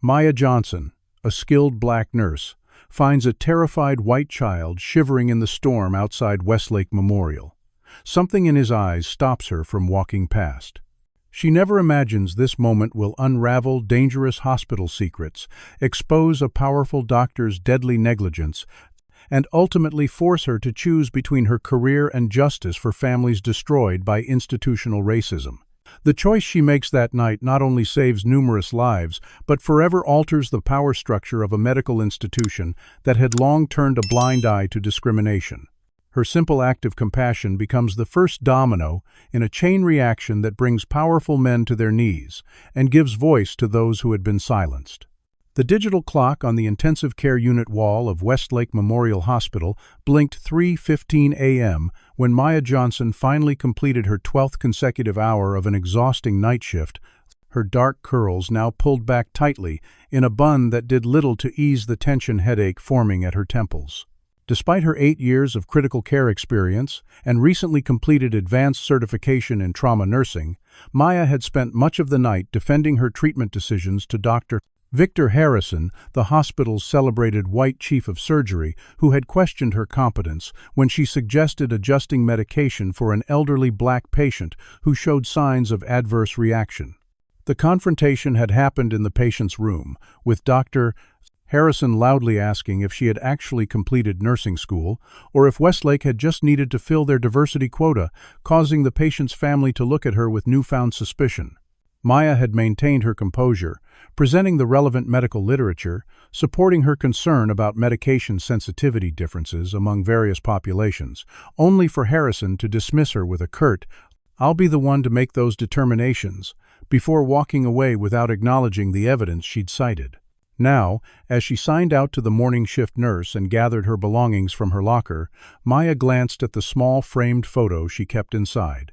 Maya Johnson, a skilled black nurse, finds a terrified white child shivering in the storm outside Westlake Memorial. Something in his eyes stops her from walking past. She never imagines this moment will unravel dangerous hospital secrets, expose a powerful doctor's deadly negligence, and ultimately force her to choose between her career and justice for families destroyed by institutional racism. The choice she makes that night not only saves numerous lives, but forever alters the power structure of a medical institution that had long turned a blind eye to discrimination. Her simple act of compassion becomes the first domino in a chain reaction that brings powerful men to their knees and gives voice to those who had been silenced. The digital clock on the intensive care unit wall of Westlake Memorial Hospital blinked 3:15 a.m. when Maya Johnson finally completed her 12th consecutive hour of an exhausting night shift, her dark curls now pulled back tightly in a bun that did little to ease the tension headache forming at her temples. Despite her 8 years of critical care experience and recently completed advanced certification in trauma nursing, Maya had spent much of the night defending her treatment decisions to Dr. Victor Harrison, the hospital's celebrated white chief of surgery, who had questioned her competence when she suggested adjusting medication for an elderly black patient who showed signs of adverse reaction. The confrontation had happened in the patient's room, with Dr. Harrison loudly asking if she had actually completed nursing school, or if Westlake had just needed to fill their diversity quota, causing the patient's family to look at her with newfound suspicion. Maya had maintained her composure, presenting the relevant medical literature, supporting her concern about medication sensitivity differences among various populations, only for Harrison to dismiss her with a curt, "I'll be the one to make those determinations," before walking away without acknowledging the evidence she'd cited. Now, as she signed out to the morning shift nurse and gathered her belongings from her locker, Maya glanced at the small framed photo she kept inside.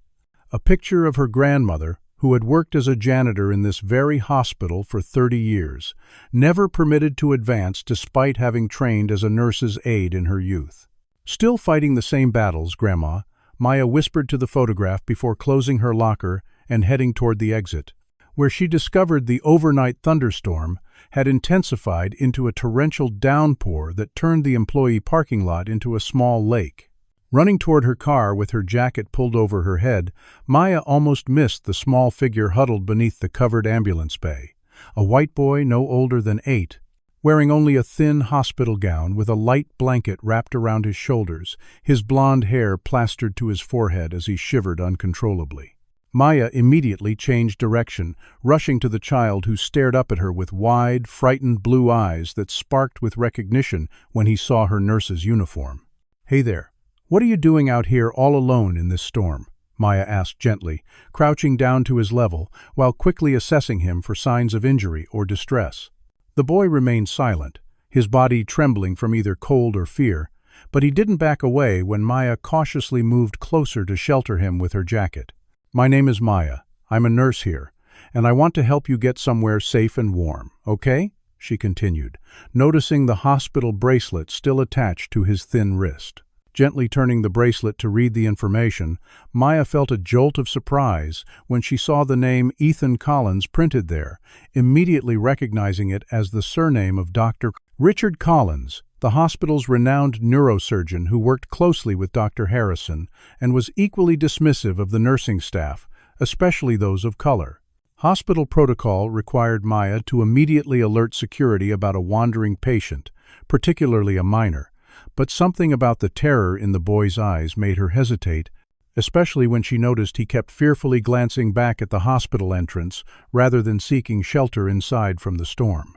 A picture of her grandmother, who had worked as a janitor in this very hospital for 30 years, never permitted to advance despite having trained as a nurse's aide in her youth. "Still fighting the same battles, Grandma," Maya whispered to the photograph before closing her locker and heading toward the exit, where she discovered the overnight thunderstorm had intensified into a torrential downpour that turned the employee parking lot into a small lake. Running toward her car with her jacket pulled over her head, Maya almost missed the small figure huddled beneath the covered ambulance bay, a white boy no older than 8, wearing only a thin hospital gown with a light blanket wrapped around his shoulders, his blonde hair plastered to his forehead as he shivered uncontrollably. Maya immediately changed direction, rushing to the child who stared up at her with wide, frightened blue eyes that sparked with recognition when he saw her nurse's uniform. "Hey there. What are you doing out here all alone in this storm?" Maya asked gently, crouching down to his level while quickly assessing him for signs of injury or distress. The boy remained silent, his body trembling from either cold or fear, but he didn't back away when Maya cautiously moved closer to shelter him with her jacket. "My name is Maya. I'm a nurse here, and I want to help you get somewhere safe and warm, okay?" she continued, noticing the hospital bracelet still attached to his thin wrist. Gently turning the bracelet to read the information, Maya felt a jolt of surprise when she saw the name Ethan Collins printed there, immediately recognizing it as the surname of Dr. Richard Collins, the hospital's renowned neurosurgeon who worked closely with Dr. Harrison and was equally dismissive of the nursing staff, especially those of color. Hospital protocol required Maya to immediately alert security about a wandering patient, particularly a minor. But something about the terror in the boy's eyes made her hesitate, especially when she noticed he kept fearfully glancing back at the hospital entrance rather than seeking shelter inside from the storm.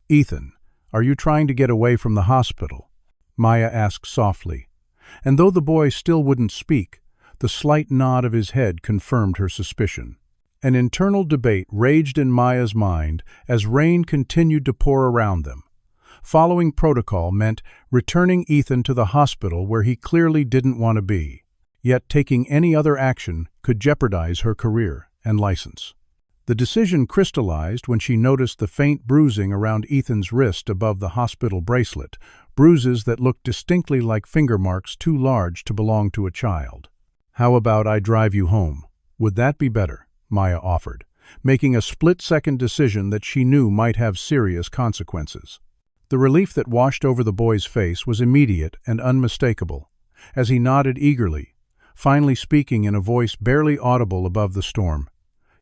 "Ethan, are you trying to get away from the hospital?" Maya asked softly. And though the boy still wouldn't speak, the slight nod of his head confirmed her suspicion. An internal debate raged in Maya's mind as rain continued to pour around them. Following protocol meant returning Ethan to the hospital where he clearly didn't want to be, yet taking any other action could jeopardize her career and license. The decision crystallized when she noticed the faint bruising around Ethan's wrist above the hospital bracelet, bruises that looked distinctly like finger marks too large to belong to a child. "How about I drive you home? Would that be better?" Maya offered, making a split-second decision that she knew might have serious consequences. The relief that washed over the boy's face was immediate and unmistakable, as he nodded eagerly, finally speaking in a voice barely audible above the storm.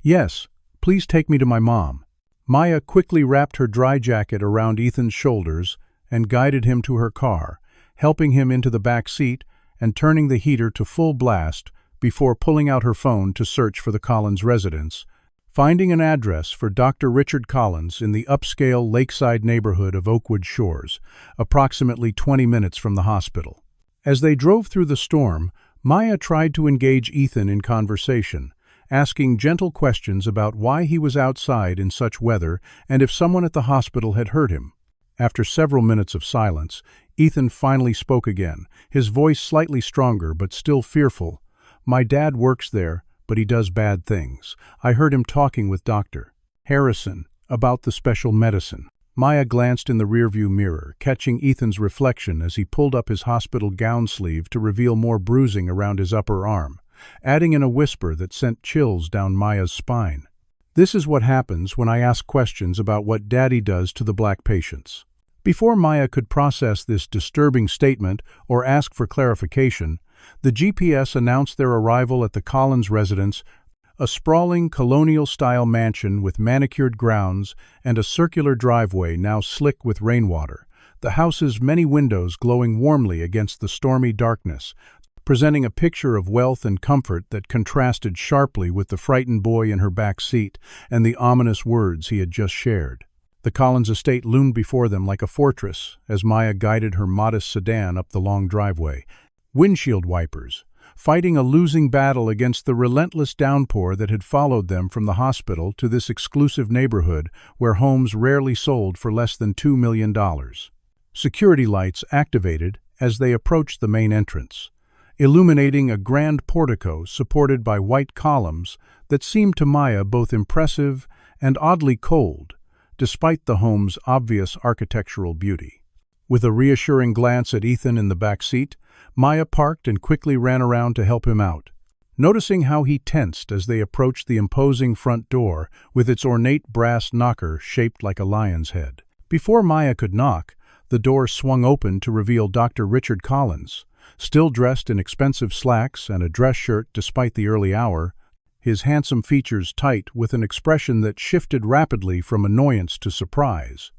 "Yes, please take me to my mom." Maya quickly wrapped her dry jacket around Ethan's shoulders and guided him to her car, helping him into the back seat and turning the heater to full blast before pulling out her phone to search for the Collins residence, finding an address for Dr. Richard Collins in the upscale lakeside neighborhood of Oakwood Shores, approximately 20 minutes from the hospital. As they drove through the storm, Maya tried to engage Ethan in conversation, asking gentle questions about why he was outside in such weather and if someone at the hospital had hurt him. After several minutes of silence, Ethan finally spoke again, his voice slightly stronger but still fearful. "My dad works there, but he does bad things. I heard him talking with Dr. Harrison about the special medicine." Maya glanced in the rearview mirror, catching Ethan's reflection as he pulled up his hospital gown sleeve to reveal more bruising around his upper arm, adding in a whisper that sent chills down Maya's spine. "This is what happens when I ask questions about what Daddy does to the black patients." Before Maya could process this disturbing statement or ask for clarification, the GPS announced their arrival at the Collins residence, a sprawling colonial-style mansion with manicured grounds and a circular driveway now slick with rainwater, the house's many windows glowing warmly against the stormy darkness, presenting a picture of wealth and comfort that contrasted sharply with the frightened boy in her back seat and the ominous words he had just shared. The Collins estate loomed before them like a fortress as Maya guided her modest sedan up the long driveway, windshield wipers, fighting a losing battle against the relentless downpour that had followed them from the hospital to this exclusive neighborhood where homes rarely sold for less than $2 million. Security lights activated as they approached the main entrance, illuminating a grand portico supported by white columns that seemed to Maya both impressive and oddly cold, despite the home's obvious architectural beauty. With a reassuring glance at Ethan in the back seat, Maya parked and quickly ran around to help him out, noticing how he tensed as they approached the imposing front door with its ornate brass knocker shaped like a lion's head. Before Maya could knock, the door swung open to reveal Dr. Richard Collins, still dressed in expensive slacks and a dress shirt despite the early hour, his handsome features tight with an expression that shifted rapidly from annoyance to surprise,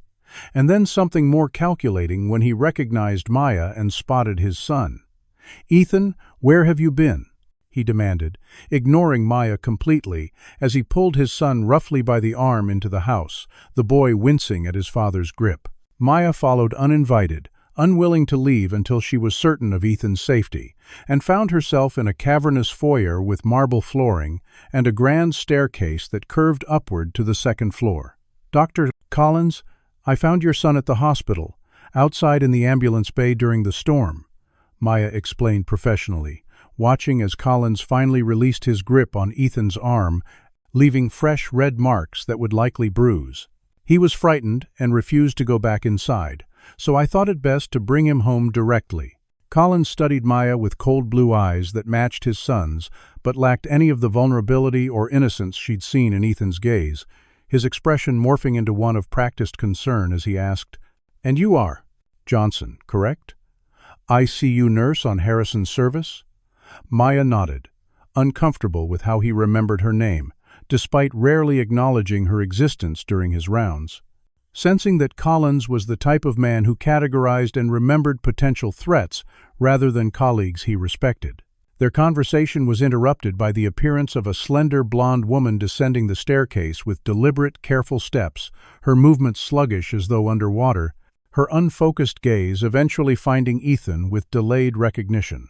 and then something more calculating when he recognized Maya and spotted his son. "Ethan, where have you been?" he demanded, ignoring Maya completely as he pulled his son roughly by the arm into the house, the boy wincing at his father's grip. Maya followed uninvited, unwilling to leave until she was certain of Ethan's safety, and found herself in a cavernous foyer with marble flooring and a grand staircase that curved upward to the second floor. "Dr. Collins, I found your son at the hospital, outside in the ambulance bay during the storm," Maya explained professionally, watching as Collins finally released his grip on Ethan's arm, leaving fresh red marks that would likely bruise. "He was frightened and refused to go back inside, so I thought it best to bring him home directly." Collins studied Maya with cold blue eyes that matched his son's, but lacked any of the vulnerability or innocence she'd seen in Ethan's gaze, his expression morphing into one of practiced concern as he asked, "And you are Johnson, correct? ICU nurse on Harrison's service?" Maya nodded, uncomfortable with how he remembered her name, despite rarely acknowledging her existence during his rounds. Sensing that Collins was the type of man who categorized and remembered potential threats rather than colleagues he respected. Their conversation was interrupted by the appearance of a slender blonde woman descending the staircase with deliberate, careful steps, her movements sluggish as though underwater, her unfocused gaze eventually finding Ethan with delayed recognition.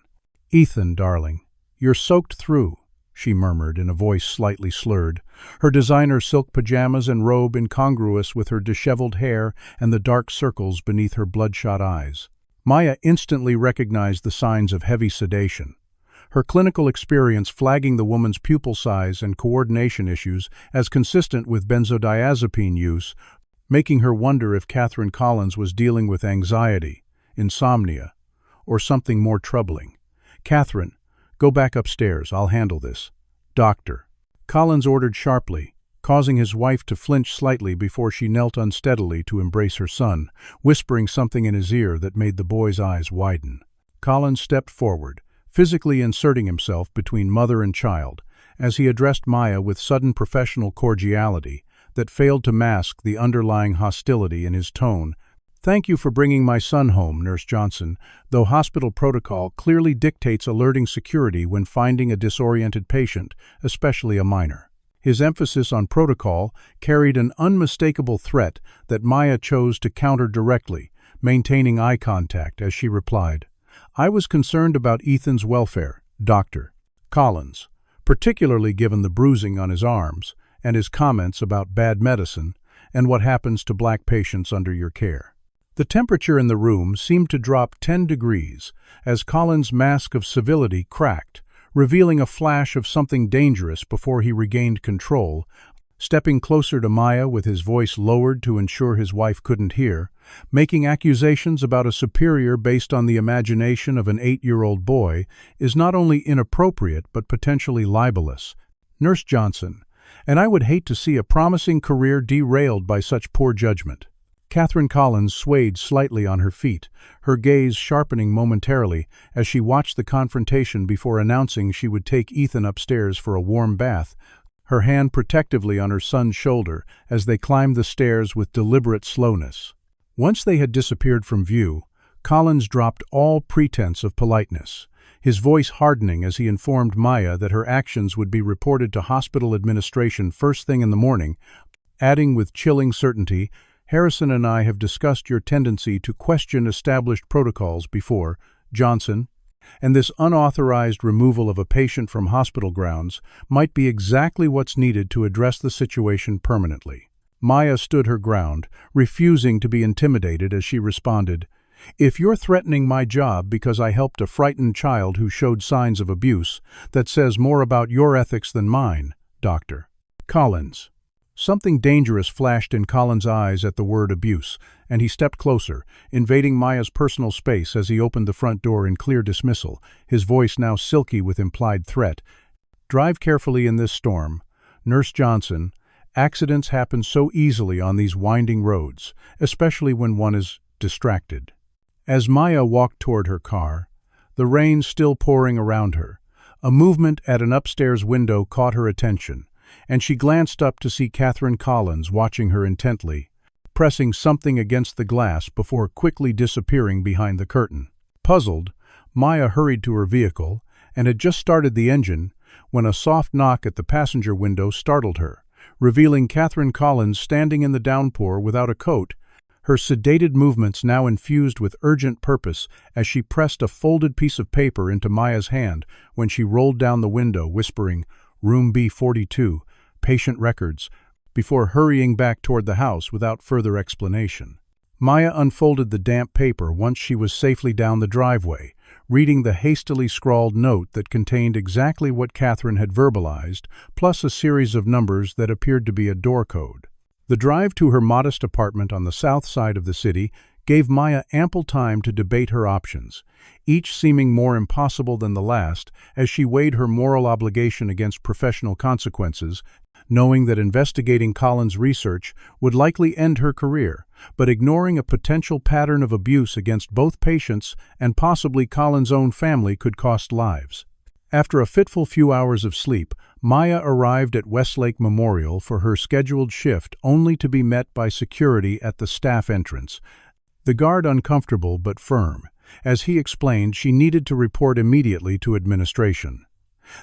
"Ethan, darling, you're soaked through," she murmured in a voice slightly slurred, her designer silk pajamas and robe incongruous with her disheveled hair and the dark circles beneath her bloodshot eyes. Maya instantly recognized the signs of heavy sedation, her clinical experience flagging the woman's pupil size and coordination issues as consistent with benzodiazepine use, making her wonder if Catherine Collins was dealing with anxiety, insomnia, or something more troubling. "Catherine, go back upstairs. I'll handle this." "Doctor," Collins ordered sharply, causing his wife to flinch slightly before she knelt unsteadily to embrace her son, whispering something in his ear that made the boy's eyes widen. Collins stepped forward, physically inserting himself between mother and child, as he addressed Maya with sudden professional cordiality that failed to mask the underlying hostility in his tone. "Thank you for bringing my son home, Nurse Johnson, though hospital protocol clearly dictates alerting security when finding a disoriented patient, especially a minor." His emphasis on protocol carried an unmistakable threat that Maya chose to counter directly, maintaining eye contact as she replied, "I was concerned about Ethan's welfare, Dr. Collins, particularly given the bruising on his arms and his comments about bad medicine and what happens to black patients under your care." The temperature in the room seemed to drop 10 degrees as Collins' mask of civility cracked, revealing a flash of something dangerous before he regained control, stepping closer to Maya with his voice lowered to ensure his wife couldn't hear, making accusations about a superior based on the imagination of an 8-year-old boy is not only inappropriate but potentially libelous. Nurse Johnson, and I would hate to see a promising career derailed by such poor judgment. Catherine Collins swayed slightly on her feet, her gaze sharpening momentarily as she watched the confrontation before announcing she would take Ethan upstairs for a warm bath, her hand protectively on her son's shoulder as they climbed the stairs with deliberate slowness. Once they had disappeared from view, Collins dropped all pretense of politeness, his voice hardening as he informed Maya that her actions would be reported to hospital administration first thing in the morning, adding with chilling certainty, "Harrison and I have discussed your tendency to question established protocols before, Johnson, and this unauthorized removal of a patient from hospital grounds might be exactly what's needed to address the situation permanently." Maya stood her ground, refusing to be intimidated as she responded, "If you're threatening my job because I helped a frightened child who showed signs of abuse, that says more about your ethics than mine, Dr. Collins." Something dangerous flashed in Collins' eyes at the word abuse, and he stepped closer, invading Maya's personal space as he opened the front door in clear dismissal, his voice now silky with implied threat. "Drive carefully in this storm, Nurse Johnson. Accidents happen so easily on these winding roads, especially when one is distracted." As Maya walked toward her car, the rain still pouring around her, a movement at an upstairs window caught her attention, and she glanced up to see Catherine Collins watching her intently, pressing something against the glass before quickly disappearing behind the curtain. Puzzled, Maya hurried to her vehicle and had just started the engine when a soft knock at the passenger window startled her, revealing Catherine Collins standing in the downpour without a coat, her sedated movements now infused with urgent purpose as she pressed a folded piece of paper into Maya's hand when she rolled down the window, whispering, "Room B42, patient records," before hurrying back toward the house without further explanation. Maya unfolded the damp paper once she was safely down the driveway, reading the hastily scrawled note that contained exactly what Catherine had verbalized, plus a series of numbers that appeared to be a door code. The drive to her modest apartment on the south side of the city gave Maya ample time to debate her options, each seeming more impossible than the last as she weighed her moral obligation against professional consequences, knowing that investigating Collins' research would likely end her career, but ignoring a potential pattern of abuse against both patients and possibly Collins' own family could cost lives. After a fitful few hours of sleep, Maya arrived at Westlake Memorial for her scheduled shift only to be met by security at the staff entrance, the guard uncomfortable but firm, as he explained she needed to report immediately to administration.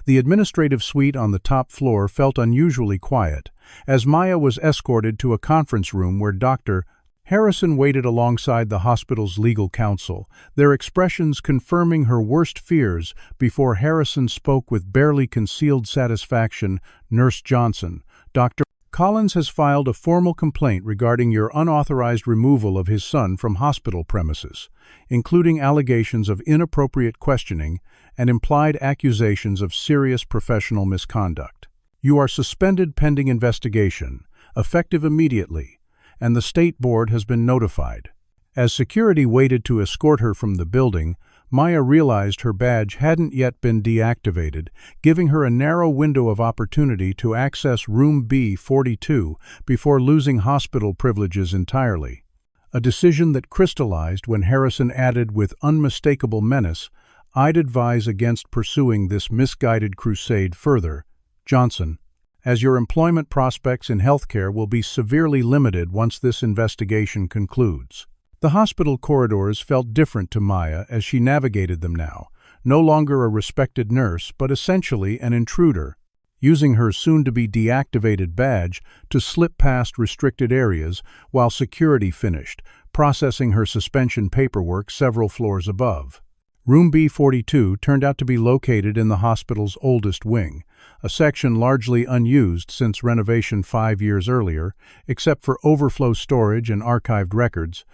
The administrative suite on the top floor felt unusually quiet, as Maya was escorted to a conference room where Dr. Harrison waited alongside the hospital's legal counsel, their expressions confirming her worst fears before Harrison spoke with barely concealed satisfaction. "Nurse Johnson, Dr. Collins has filed a formal complaint regarding your unauthorized removal of his son from hospital premises, including allegations of inappropriate questioning and implied accusations of serious professional misconduct. You are suspended pending investigation, effective immediately, and the State Board has been notified." As security waited to escort her from the building, Maya realized her badge hadn't yet been deactivated, giving her a narrow window of opportunity to access room B42 before losing hospital privileges entirely. A decision that crystallized when Harrison added with unmistakable menace, "I'd advise against pursuing this misguided crusade further, Johnson, as your employment prospects in healthcare will be severely limited once this investigation concludes." The hospital corridors felt different to Maya as she navigated them now, no longer a respected nurse, but essentially an intruder, using her soon-to-be deactivated badge to slip past restricted areas while security finished, processing her suspension paperwork several floors above. Room B42 turned out to be located in the hospital's oldest wing, a section largely unused since renovation 5 years earlier, except for overflow storage and archived records,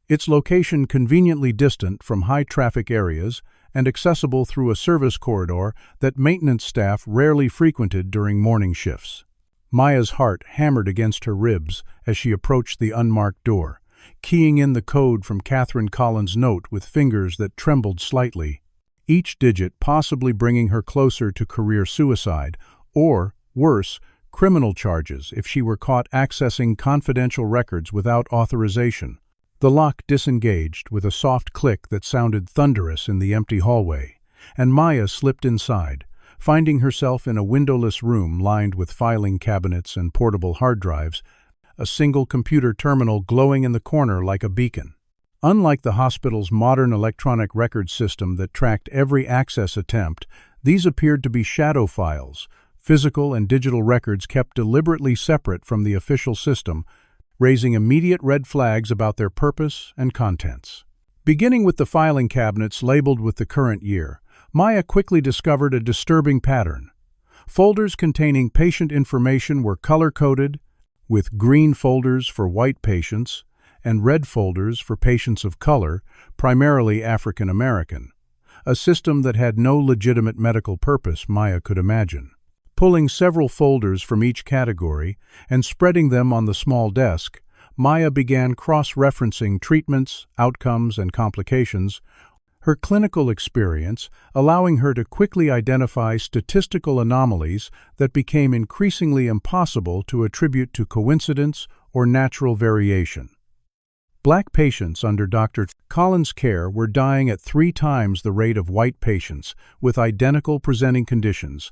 its location conveniently distant from high-traffic areas and accessible through a service corridor that maintenance staff rarely frequented during morning shifts. Maya's heart hammered against her ribs as she approached the unmarked door, keying in the code from Catherine Collins' note with fingers that trembled slightly, each digit possibly bringing her closer to career suicide, or, worse, criminal charges if she were caught accessing confidential records without authorization. The lock disengaged with a soft click that sounded thunderous in the empty hallway, and Maya slipped inside, finding herself in a windowless room lined with filing cabinets and portable hard drives, a single computer terminal glowing in the corner like a beacon. Unlike the hospital's modern electronic record system that tracked every access attempt, these appeared to be shadow files, physical and digital records kept deliberately separate from the official system, raising immediate red flags about their purpose and contents. Beginning with the filing cabinets labeled with the current year, Maya quickly discovered a disturbing pattern. Folders containing patient information were color-coded, with green folders for white patients and red folders for patients of color, primarily African American, a system that had no legitimate medical purpose Maya could imagine. Pulling several folders from each category and spreading them on the small desk, Maya began cross-referencing treatments, outcomes, and complications, her clinical experience allowing her to quickly identify statistical anomalies that became increasingly impossible to attribute to coincidence or natural variation. Black patients under Dr. Collins' care were dying at 3 times the rate of white patients with identical presenting conditions,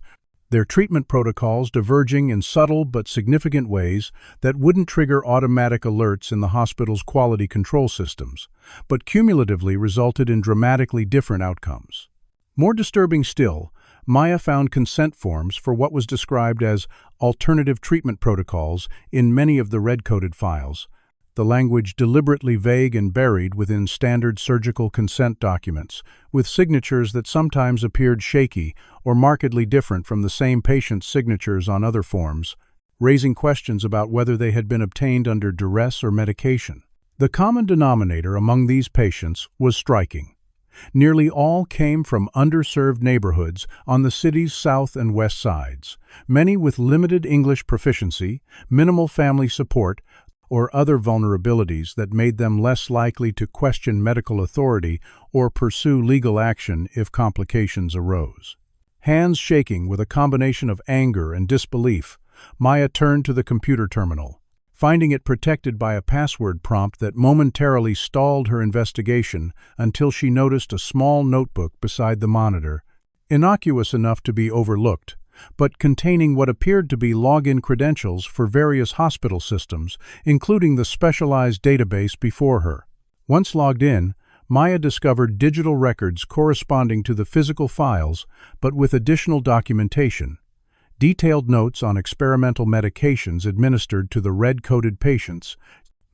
their treatment protocols diverging in subtle but significant ways that wouldn't trigger automatic alerts in the hospital's quality control systems, but cumulatively resulted in dramatically different outcomes. More disturbing still, Maya found consent forms for what was described as alternative treatment protocols in many of the red-coded files, the language deliberately vague and buried within standard surgical consent documents, with signatures that sometimes appeared shaky or markedly different from the same patient's signatures on other forms, raising questions about whether they had been obtained under duress or medication. The common denominator among these patients was striking. Nearly all came from underserved neighborhoods on the city's south and west sides, many with limited English proficiency, minimal family support, or other vulnerabilities that made them less likely to question medical authority or pursue legal action if complications arose. Hands shaking with a combination of anger and disbelief, Maya turned to the computer terminal, finding it protected by a password prompt that momentarily stalled her investigation until she noticed a small notebook beside the monitor, innocuous enough to be overlooked, but containing what appeared to be login credentials for various hospital systems, including the specialized database before her. Once logged in, Maya discovered digital records corresponding to the physical files, but with additional documentation, detailed notes on experimental medications administered to the red-coded patients,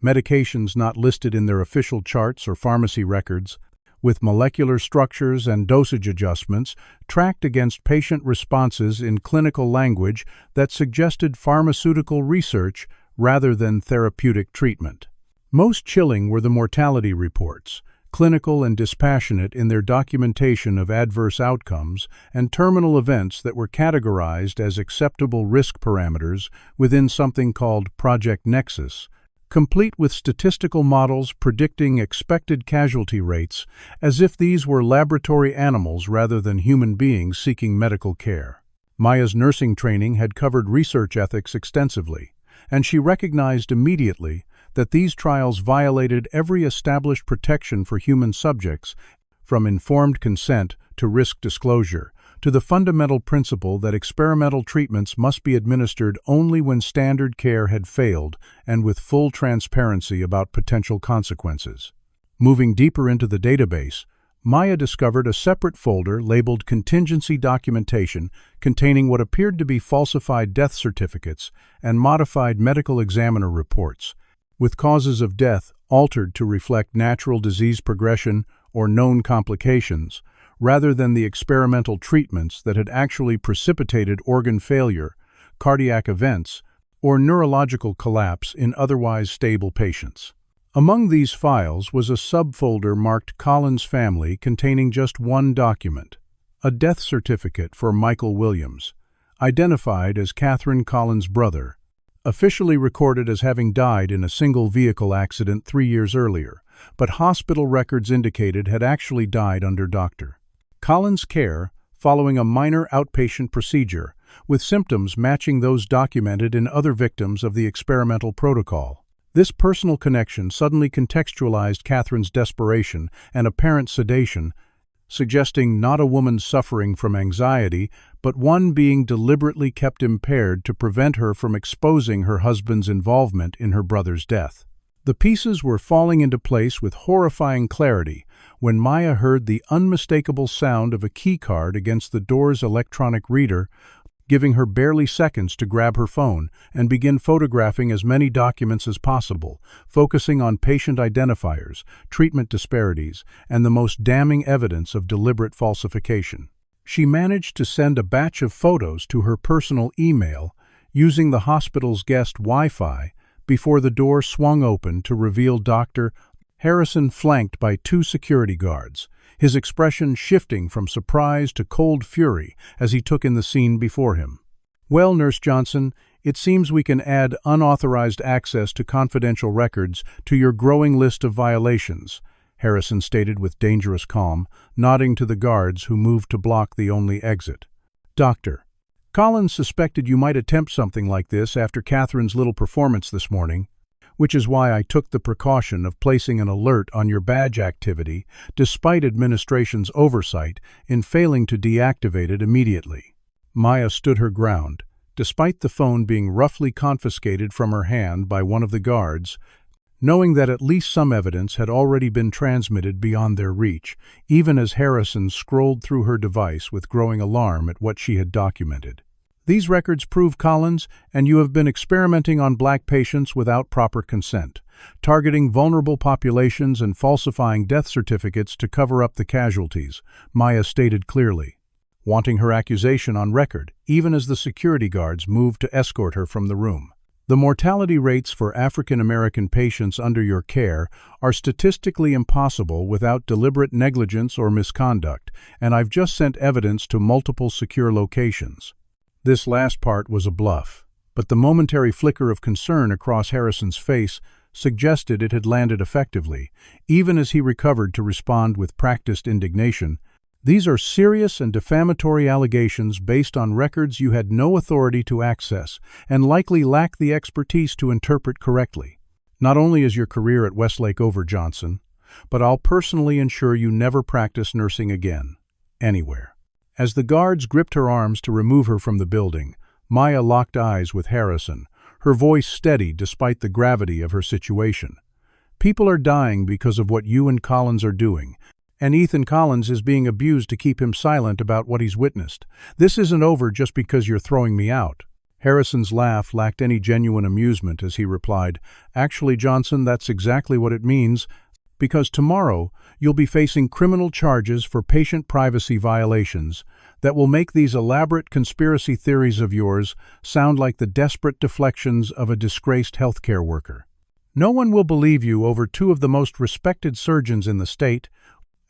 medications not listed in their official charts or pharmacy records, with molecular structures and dosage adjustments tracked against patient responses in clinical language that suggested pharmaceutical research rather than therapeutic treatment. Most chilling were the mortality reports, clinical and dispassionate in their documentation of adverse outcomes and terminal events that were categorized as acceptable risk parameters within something called Project Nexus, complete with statistical models predicting expected casualty rates, as if these were laboratory animals rather than human beings seeking medical care. Maya's nursing training had covered research ethics extensively, and she recognized immediately that these trials violated every established protection for human subjects, from informed consent to risk disclosure, to the fundamental principle that experimental treatments must be administered only when standard care had failed and with full transparency about potential consequences. Moving deeper into the database, Maya discovered a separate folder labeled Contingency Documentation containing what appeared to be falsified death certificates and modified medical examiner reports, with causes of death altered to reflect natural disease progression or known complications, rather than the experimental treatments that had actually precipitated organ failure, cardiac events, or neurological collapse in otherwise stable patients. Among these files was a subfolder marked Collins Family containing just one document, a death certificate for Michael Williams, identified as Catherine Collins' brother, officially recorded as having died in a single vehicle accident 3 years earlier, but hospital records indicated had actually died under Dr. Collins' care following a minor outpatient procedure, with symptoms matching those documented in other victims of the experimental protocol. This personal connection suddenly contextualized Catherine's desperation and apparent sedation, suggesting not a woman suffering from anxiety, but one being deliberately kept impaired to prevent her from exposing her husband's involvement in her brother's death. The pieces were falling into place with horrifying clarity when Maya heard the unmistakable sound of a keycard against the door's electronic reader, giving her barely seconds to grab her phone and begin photographing as many documents as possible, focusing on patient identifiers, treatment disparities, and the most damning evidence of deliberate falsification. She managed to send a batch of photos to her personal email using the hospital's guest Wi-Fi before the door swung open to reveal Dr. Harrison flanked by 2 security guards, his expression shifting from surprise to cold fury as he took in the scene before him. "Well, Nurse Johnson, it seems we can add unauthorized access to confidential records to your growing list of violations," Harrison stated with dangerous calm, nodding to the guards who moved to block the only exit. "Doctor, Collins suspected you might attempt something like this after Catherine's little performance this morning, which is why I took the precaution of placing an alert on your badge activity, despite administration's oversight in failing to deactivate it immediately." Maya stood her ground, despite the phone being roughly confiscated from her hand by one of the guards, knowing that at least some evidence had already been transmitted beyond their reach, even as Harrison scrolled through her device with growing alarm at what she had documented. "These records prove Collins, and you have been experimenting on black patients without proper consent, targeting vulnerable populations and falsifying death certificates to cover up the casualties," Maya stated clearly, wanting her accusation on record, even as the security guards moved to escort her from the room. "The mortality rates for African American patients under your care are statistically impossible without deliberate negligence or misconduct, and I've just sent evidence to multiple secure locations." This last part was a bluff, but the momentary flicker of concern across Harrison's face suggested it had landed effectively, even as he recovered to respond with practiced indignation. "These are serious and defamatory allegations based on records you had no authority to access and likely lack the expertise to interpret correctly. Not only is your career at Westlake over, Johnson, but I'll personally ensure you never practice nursing again, anywhere." As the guards gripped her arms to remove her from the building, Maya locked eyes with Harrison, her voice steady despite the gravity of her situation. "People are dying because of what you and Collins are doing, and Ethan Collins is being abused to keep him silent about what he's witnessed. This isn't over just because you're throwing me out." Harrison's laugh lacked any genuine amusement as he replied, "Actually, Johnson, that's exactly what it means, because tomorrow you'll be facing criminal charges for patient privacy violations that will make these elaborate conspiracy theories of yours sound like the desperate deflections of a disgraced healthcare worker. No one will believe you over 2 of the most respected surgeons in the state,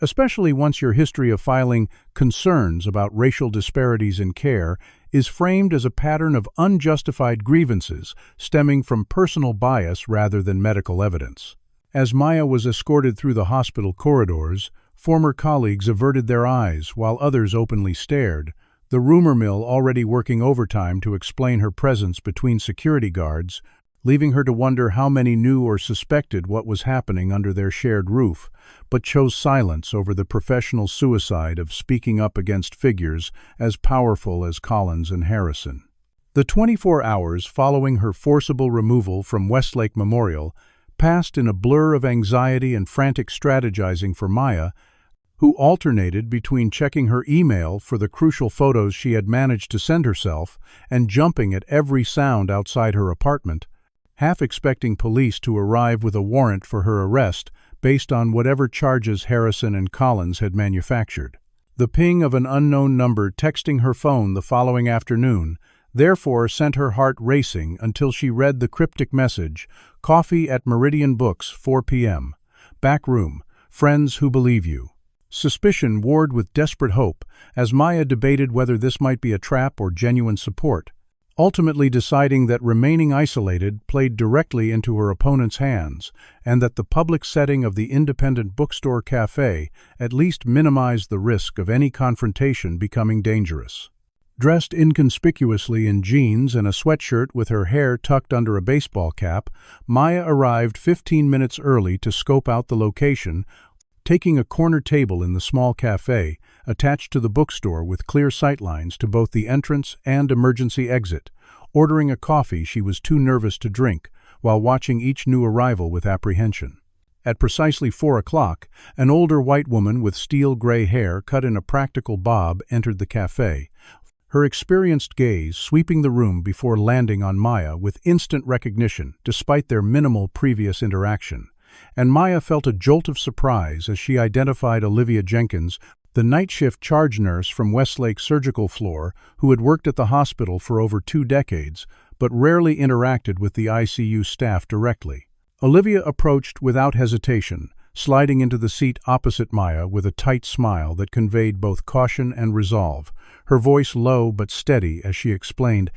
especially once your history of filing concerns about racial disparities in care is framed as a pattern of unjustified grievances stemming from personal bias rather than medical evidence. As Maya was escorted through the hospital corridors, former colleagues averted their eyes while others openly stared, the rumor mill already working overtime to explain her presence between security guards, leaving her to wonder how many knew or suspected what was happening under their shared roof, but chose silence over the professional suicide of speaking up against figures as powerful as Collins and Harrison. The 24 hours following her forcible removal from Westlake Memorial passed in a blur of anxiety and frantic strategizing for Maya, who alternated between checking her email for the crucial photos she had managed to send herself and jumping at every sound outside her apartment, half expecting police to arrive with a warrant for her arrest based on whatever charges Harrison and Collins had manufactured. The ping of an unknown number texting her phone the following afternoon therefore sent her heart racing until she read the cryptic message, "Coffee at Meridian Books, 4 p.m. Back room, friends who believe you." Suspicion warred with desperate hope as Maya debated whether this might be a trap or genuine support, ultimately deciding that remaining isolated played directly into her opponent's hands and that the public setting of the independent bookstore cafe at least minimized the risk of any confrontation becoming dangerous. Dressed inconspicuously in jeans and a sweatshirt with her hair tucked under a baseball cap, Maya arrived 15 minutes early to scope out the location, taking a corner table in the small cafe, attached to the bookstore with clear sightlines to both the entrance and emergency exit, ordering a coffee she was too nervous to drink, while watching each new arrival with apprehension. At precisely 4 o'clock, an older white woman with steel-gray hair cut in a practical bob entered the cafe, her experienced gaze sweeping the room before landing on Maya with instant recognition despite their minimal previous interaction. And Maya felt a jolt of surprise as she identified Olivia Jenkins, the night shift charge nurse from Westlake's surgical floor who had worked at the hospital for over 2 decades, but rarely interacted with the ICU staff directly. Olivia approached without hesitation, sliding into the seat opposite Maya with a tight smile that conveyed both caution and resolve, her voice low but steady as she explained,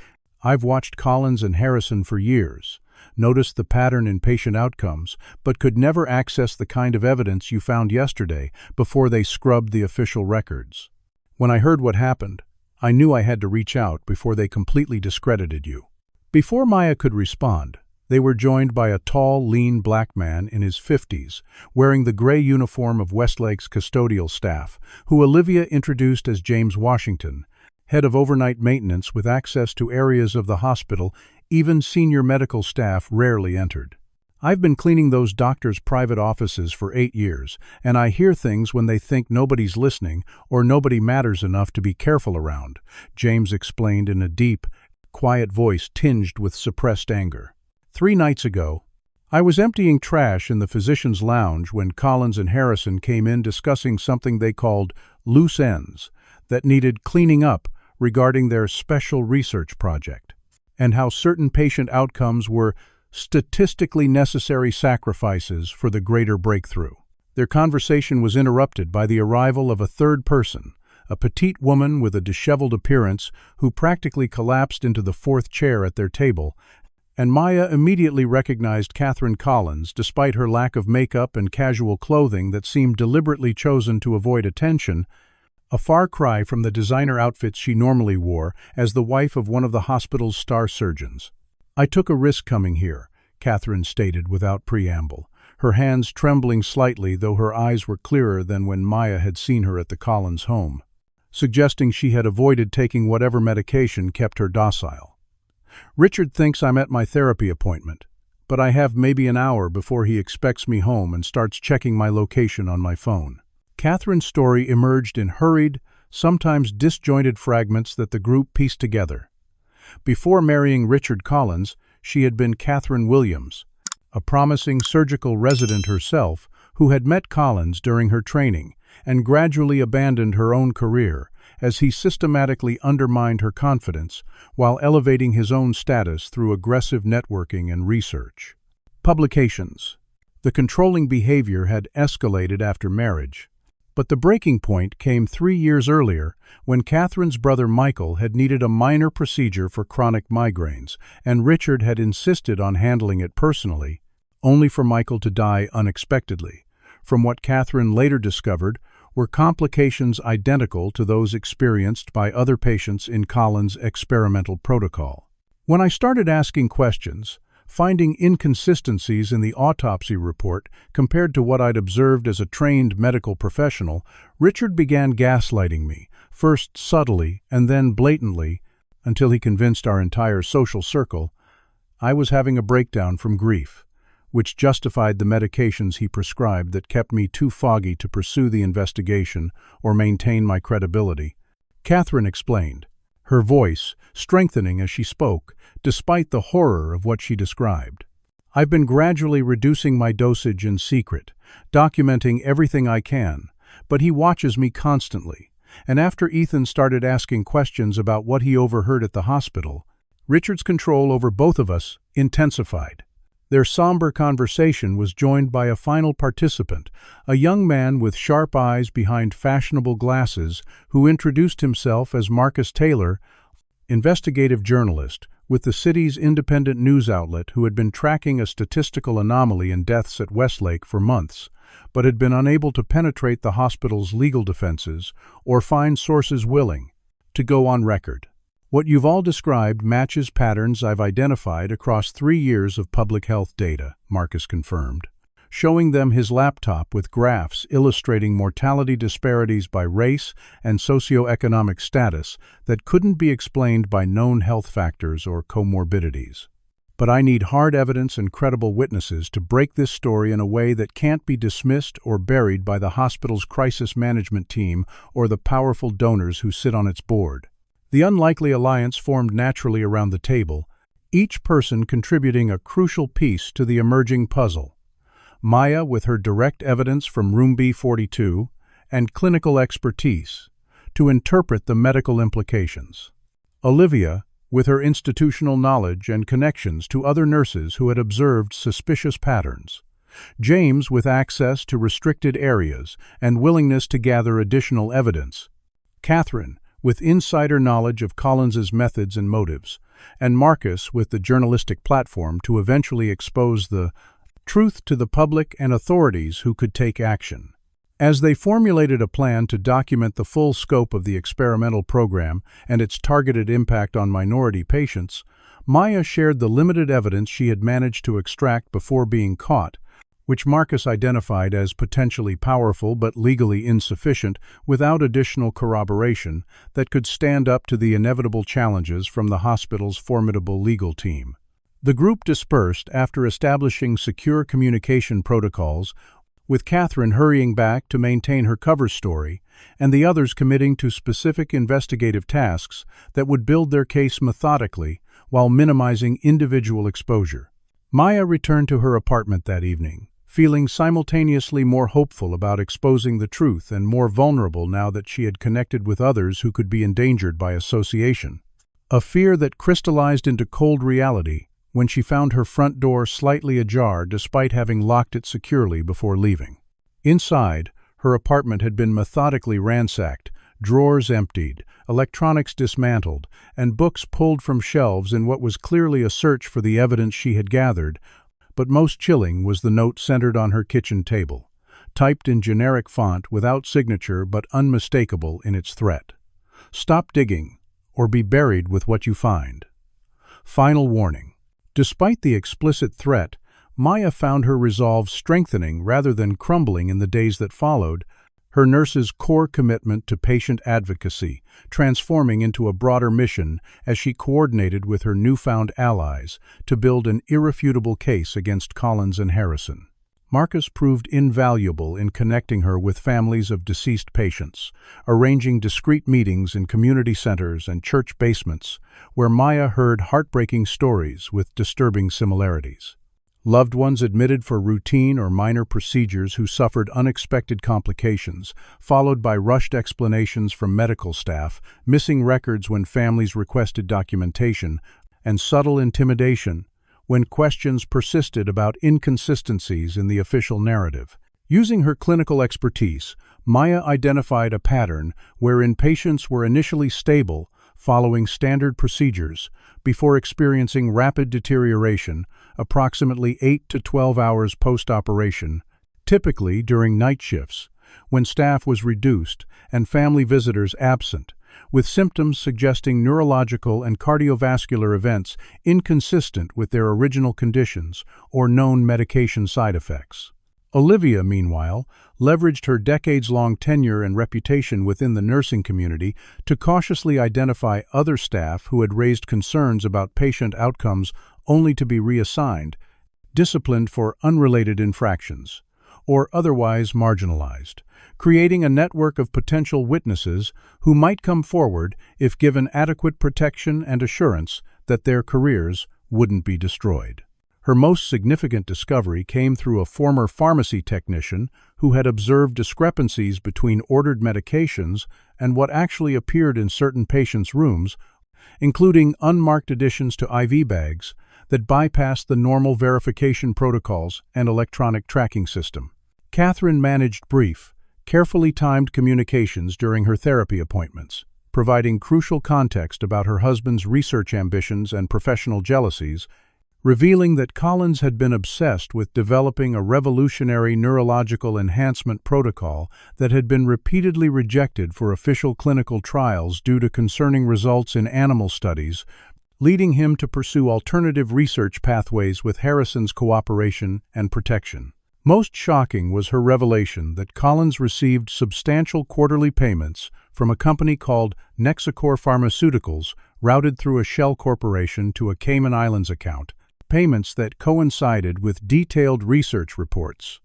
"I've watched Collins and Harrison for years. Noticed the pattern in patient outcomes, but could never access the kind of evidence you found yesterday before they scrubbed the official records. When I heard what happened, I knew I had to reach out before they completely discredited you." Before Maya could respond, they were joined by a tall, lean black man in his 50s, wearing the gray uniform of Westlake's custodial staff, who Olivia introduced as James Washington, head of overnight maintenance with access to areas of the hospital even senior medical staff rarely entered. "I've been cleaning those doctors' private offices for 8 years, and I hear things when they think nobody's listening or nobody matters enough to be careful around," James explained in a deep, quiet voice tinged with suppressed anger. 3 nights ago, I was emptying trash in the physician's lounge when Collins and Harrison came in discussing something they called loose ends that needed cleaning up regarding their special research project, and how certain patient outcomes were statistically necessary sacrifices for the greater breakthrough. Their conversation was interrupted by the arrival of a third person, a petite woman with a disheveled appearance who practically collapsed into the 4th chair at their table, and Maya immediately recognized Catherine Collins despite her lack of makeup and casual clothing that seemed deliberately chosen to avoid attention, a far cry from the designer outfits she normally wore as the wife of one of the hospital's star surgeons. "I took a risk coming here," Catherine stated without preamble, her hands trembling slightly though her eyes were clearer than when Maya had seen her at the Collins home, suggesting she had avoided taking whatever medication kept her docile. "Richard thinks I'm at my therapy appointment, but I have maybe an hour before he expects me home and starts checking my location on my phone." Catherine's story emerged in hurried, sometimes disjointed fragments that the group pieced together. Before marrying Richard Collins, she had been Catherine Williams, a promising surgical resident herself who had met Collins during her training and gradually abandoned her own career as he systematically undermined her confidence while elevating his own status through aggressive networking and research. Publications. The controlling behavior had escalated after marriage. But the breaking point came 3 years earlier, when Catherine's brother Michael had needed a minor procedure for chronic migraines, and Richard had insisted on handling it personally, only for Michael to die unexpectedly. From what Catherine later discovered were complications identical to those experienced by other patients in Colin's experimental protocol. When I started asking questions, finding inconsistencies in the autopsy report compared to what I'd observed as a trained medical professional, Richard began gaslighting me, first subtly and then blatantly, until he convinced our entire social circle I was having a breakdown from grief, which justified the medications he prescribed that kept me too foggy to pursue the investigation or maintain my credibility. Catherine explained, her voice strengthening as she spoke, despite the horror of what she described. I've been gradually reducing my dosage in secret, documenting everything I can, but he watches me constantly. And after Ethan started asking questions about what he overheard at the hospital, Richard's control over both of us intensified. Their somber conversation was joined by a final participant, a young man with sharp eyes behind fashionable glasses who introduced himself as Marcus Taylor, investigative journalist with the city's independent news outlet who had been tracking a statistical anomaly in deaths at Westlake for months, but had been unable to penetrate the hospital's legal defenses or find sources willing to go on record. What you've all described matches patterns I've identified across 3 years of public health data, Marcus confirmed, showing them his laptop with graphs illustrating mortality disparities by race and socioeconomic status that couldn't be explained by known health factors or comorbidities. But I need hard evidence and credible witnesses to break this story in a way that can't be dismissed or buried by the hospital's crisis management team or the powerful donors who sit on its board. The unlikely alliance formed naturally around the table, each person contributing a crucial piece to the emerging puzzle. Maya with her direct evidence from Room B42 and clinical expertise to interpret the medical implications. Olivia with her institutional knowledge and connections to other nurses who had observed suspicious patterns. James with access to restricted areas and willingness to gather additional evidence. Catherine with insider knowledge of Collins's methods and motives, and Marcus with the journalistic platform to eventually expose the truth to the public and authorities who could take action. As they formulated a plan to document the full scope of the experimental program and its targeted impact on minority patients, Maya shared the limited evidence she had managed to extract before being caught, which Marcus identified as potentially powerful but legally insufficient without additional corroboration that could stand up to the inevitable challenges from the hospital's formidable legal team. The group dispersed after establishing secure communication protocols, with Catherine hurrying back to maintain her cover story and the others committing to specific investigative tasks that would build their case methodically while minimizing individual exposure. Maya returned to her apartment that evening, feeling simultaneously more hopeful about exposing the truth and more vulnerable now that she had connected with others who could be endangered by association. A fear that crystallized into cold reality when she found her front door slightly ajar despite having locked it securely before leaving. Inside, her apartment had been methodically ransacked, drawers emptied, electronics dismantled, and books pulled from shelves in what was clearly a search for the evidence she had gathered. But most chilling was the note centered on her kitchen table, typed in generic font without signature but unmistakable in its threat. Stop digging, or be buried with what you find. Final warning. Despite the explicit threat, Maya found her resolve strengthening rather than crumbling in the days that followed, her nurse's core commitment to patient advocacy transforming into a broader mission as she coordinated with her newfound allies to build an irrefutable case against Collins and Harrison. Marcus proved invaluable in connecting her with families of deceased patients, arranging discreet meetings in community centers and church basements, where Maya heard heartbreaking stories with disturbing similarities. Loved ones admitted for routine or minor procedures who suffered unexpected complications, followed by rushed explanations from medical staff, missing records when families requested documentation, and subtle intimidation when questions persisted about inconsistencies in the official narrative. Using her clinical expertise, Maya identified a pattern wherein patients were initially stable, following standard procedures, before experiencing rapid deterioration, approximately 8 to 12 hours post-operation, typically during night shifts, when staff was reduced and family visitors absent, with symptoms suggesting neurological and cardiovascular events inconsistent with their original conditions or known medication side effects. Olivia, meanwhile, leveraged her decades-long tenure and reputation within the nursing community to cautiously identify other staff who had raised concerns about patient outcomes only to be reassigned, disciplined for unrelated infractions, or otherwise marginalized, creating a network of potential witnesses who might come forward if given adequate protection and assurance that their careers wouldn't be destroyed. Her most significant discovery came through a former pharmacy technician who had observed discrepancies between ordered medications and what actually appeared in certain patients' rooms, including unmarked additions to IV bags that bypassed the normal verification protocols and electronic tracking system. Catherine managed brief, carefully timed communications during her therapy appointments, providing crucial context about her husband's research ambitions and professional jealousies, revealing that Collins had been obsessed with developing a revolutionary neurological enhancement protocol that had been repeatedly rejected for official clinical trials due to concerning results in animal studies, leading him to pursue alternative research pathways with Harrison's cooperation and protection. Most shocking was her revelation that Collins received substantial quarterly payments from a company called Nexicor Pharmaceuticals, routed through a shell corporation to a Cayman Islands account, payments that coincided with detailed research reports.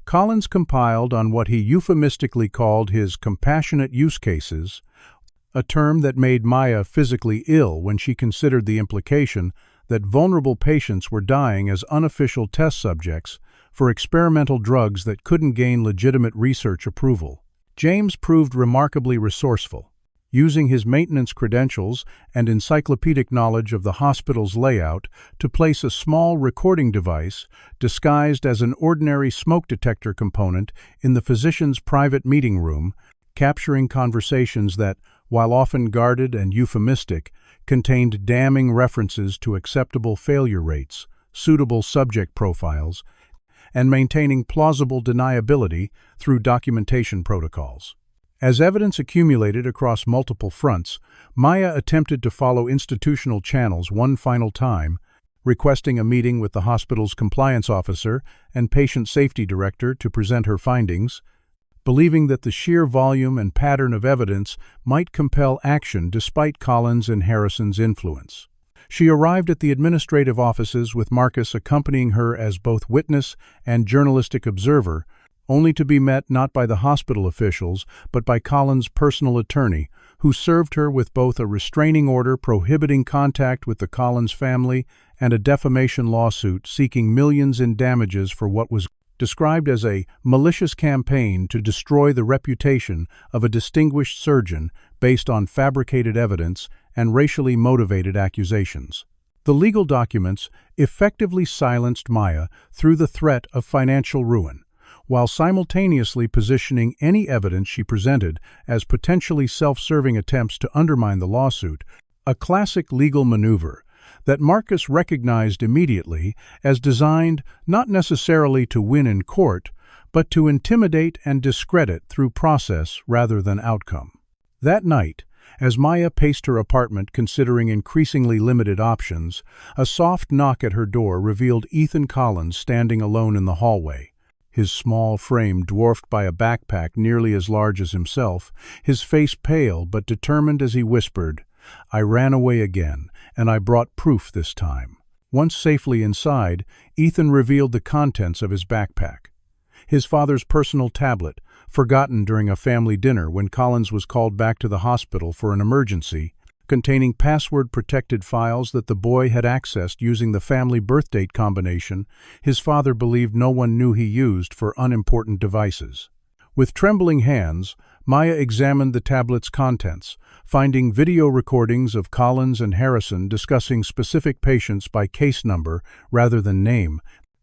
Collins compiled on what he euphemistically called his compassionate use cases, a term that made Maya physically ill when she considered the implication that vulnerable patients were dying as unofficial test subjects for experimental drugs that couldn't gain legitimate research approval. James proved remarkably resourceful, using his maintenance credentials and encyclopedic knowledge of the hospital's layout to place a small recording device disguised as an ordinary smoke detector component in the physician's private meeting room, capturing conversations that, while often guarded and euphemistic, contained damning references to acceptable failure rates, suitable subject profiles, and maintaining plausible deniability through documentation protocols. As evidence accumulated across multiple fronts, Maya attempted to follow institutional channels one final time, requesting a meeting with the hospital's compliance officer and patient safety director to present her findings, believing that the sheer volume and pattern of evidence might compel action despite Collins and Harrison's influence. She arrived at the administrative offices with Marcus accompanying her as both witness and journalistic observer, only to be met not by the hospital officials but by Collins' personal attorney, who served her with both a restraining order prohibiting contact with the Collins family and a defamation lawsuit seeking millions in damages for what was described as a malicious campaign to destroy the reputation of a distinguished surgeon based on fabricated evidence and racially motivated accusations. The legal documents effectively silenced Maya through the threat of financial ruin, while simultaneously positioning any evidence she presented as potentially self-serving attempts to undermine the lawsuit, a classic legal maneuver that Marcus recognized immediately as designed not necessarily to win in court, but to intimidate and discredit through process rather than outcome. That night, as Maya paced her apartment considering increasingly limited options, a soft knock at her door revealed Ethan Collins standing alone in the hallway, his small frame dwarfed by a backpack nearly as large as himself, his face pale but determined as he whispered, "I ran away again, and I brought proof this time." Once safely inside, Ethan revealed the contents of his backpack. His father's personal tablet, forgotten during a family dinner when Collins was called back to the hospital for an emergency, containing password-protected files that the boy had accessed using the family birth date combination his father believed no one knew he used for unimportant devices. With trembling hands, Maya examined the tablet's contents, finding video recordings of Collins and Harrison discussing specific patients by case number rather than name,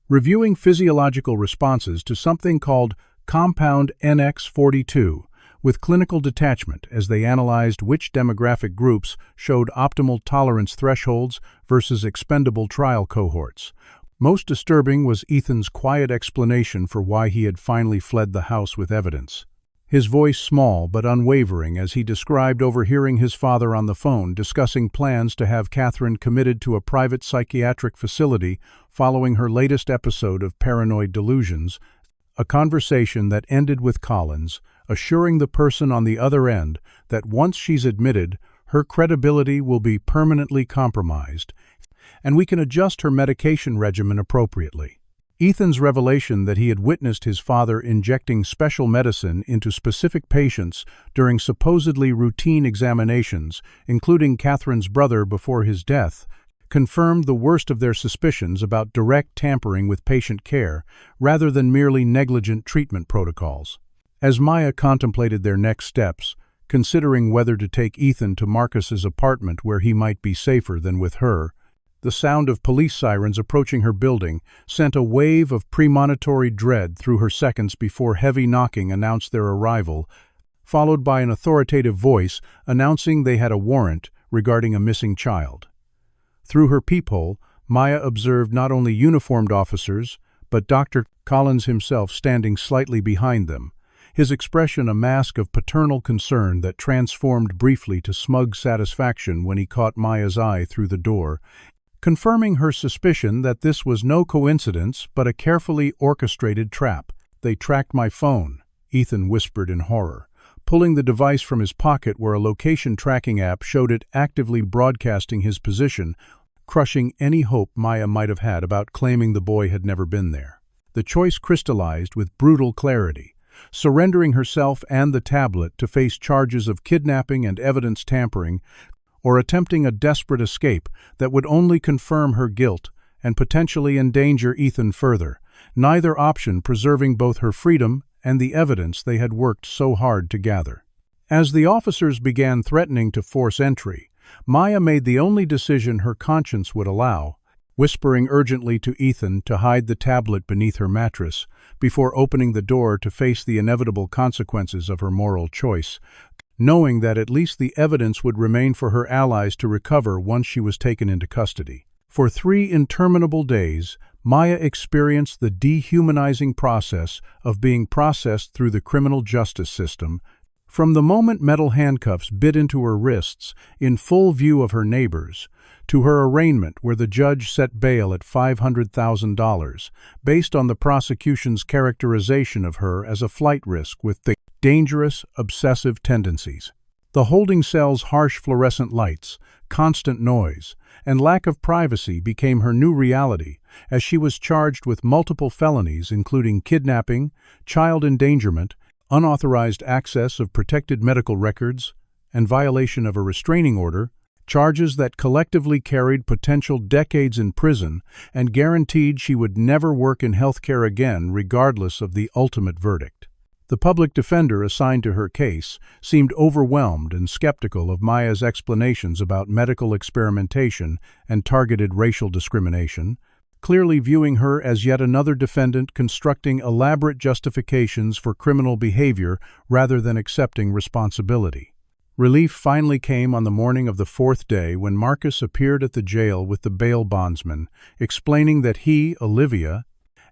reviewing physiological responses to something called Compound NX42, with clinical detachment as they analyzed which demographic groups showed optimal tolerance thresholds versus expendable trial cohorts. Most disturbing was Ethan's quiet explanation for why he had finally fled the house with evidence. His voice small but unwavering as he described overhearing his father on the phone discussing plans to have Catherine committed to a private psychiatric facility following her latest episode of paranoid delusions, a conversation that ended with Collins assuring the person on the other end that once she's admitted, her credibility will be permanently compromised, and we can adjust her medication regimen appropriately. Ethan's revelation that he had witnessed his father injecting special medicine into specific patients during supposedly routine examinations, including Catherine's brother before his death, confirmed the worst of their suspicions about direct tampering with patient care rather than merely negligent treatment protocols. As Maya contemplated their next steps, considering whether to take Ethan to Marcus's apartment where he might be safer than with her, the sound of police sirens approaching her building sent a wave of premonitory dread through her seconds before heavy knocking announced their arrival, followed by an authoritative voice announcing they had a warrant regarding a missing child. Through her peephole, Maya observed not only uniformed officers, but Dr. Collins himself standing slightly behind them, his expression a mask of paternal concern that transformed briefly to smug satisfaction when he caught Maya's eye through the door, confirming her suspicion that this was no coincidence but a carefully orchestrated trap. "They tracked my phone," Ethan whispered in horror, pulling the device from his pocket where a location tracking app showed it actively broadcasting his position, crushing any hope Maya might have had about claiming the boy had never been there. The choice crystallized with brutal clarity, surrendering herself and the tablet to face charges of kidnapping and evidence tampering, or attempting a desperate escape that would only confirm her guilt and potentially endanger Ethan further, neither option preserving both her freedom and the evidence they had worked so hard to gather. As the officers began threatening to force entry, Maya made the only decision her conscience would allow, whispering urgently to Ethan to hide the tablet beneath her mattress before opening the door to face the inevitable consequences of her moral choice, knowing that at least the evidence would remain for her allies to recover once she was taken into custody. For 3 interminable days, Maya experienced the dehumanizing process of being processed through the criminal justice system, from the moment metal handcuffs bit into her wrists in full view of her neighbors, to her arraignment where the judge set bail at $500,000, based on the prosecution's characterization of her as a flight risk with dangerous, obsessive tendencies. The holding cell's harsh fluorescent lights, constant noise, and lack of privacy became her new reality as she was charged with multiple felonies including kidnapping, child endangerment, unauthorized access of protected medical records, and violation of a restraining order, charges that collectively carried potential decades in prison and guaranteed she would never work in healthcare again regardless of the ultimate verdict. The public defender assigned to her case seemed overwhelmed and skeptical of Maya's explanations about medical experimentation and targeted racial discrimination, clearly viewing her as yet another defendant constructing elaborate justifications for criminal behavior rather than accepting responsibility. Relief finally came on the morning of the 4th day when Marcus appeared at the jail with the bail bondsman, explaining that he, Olivia,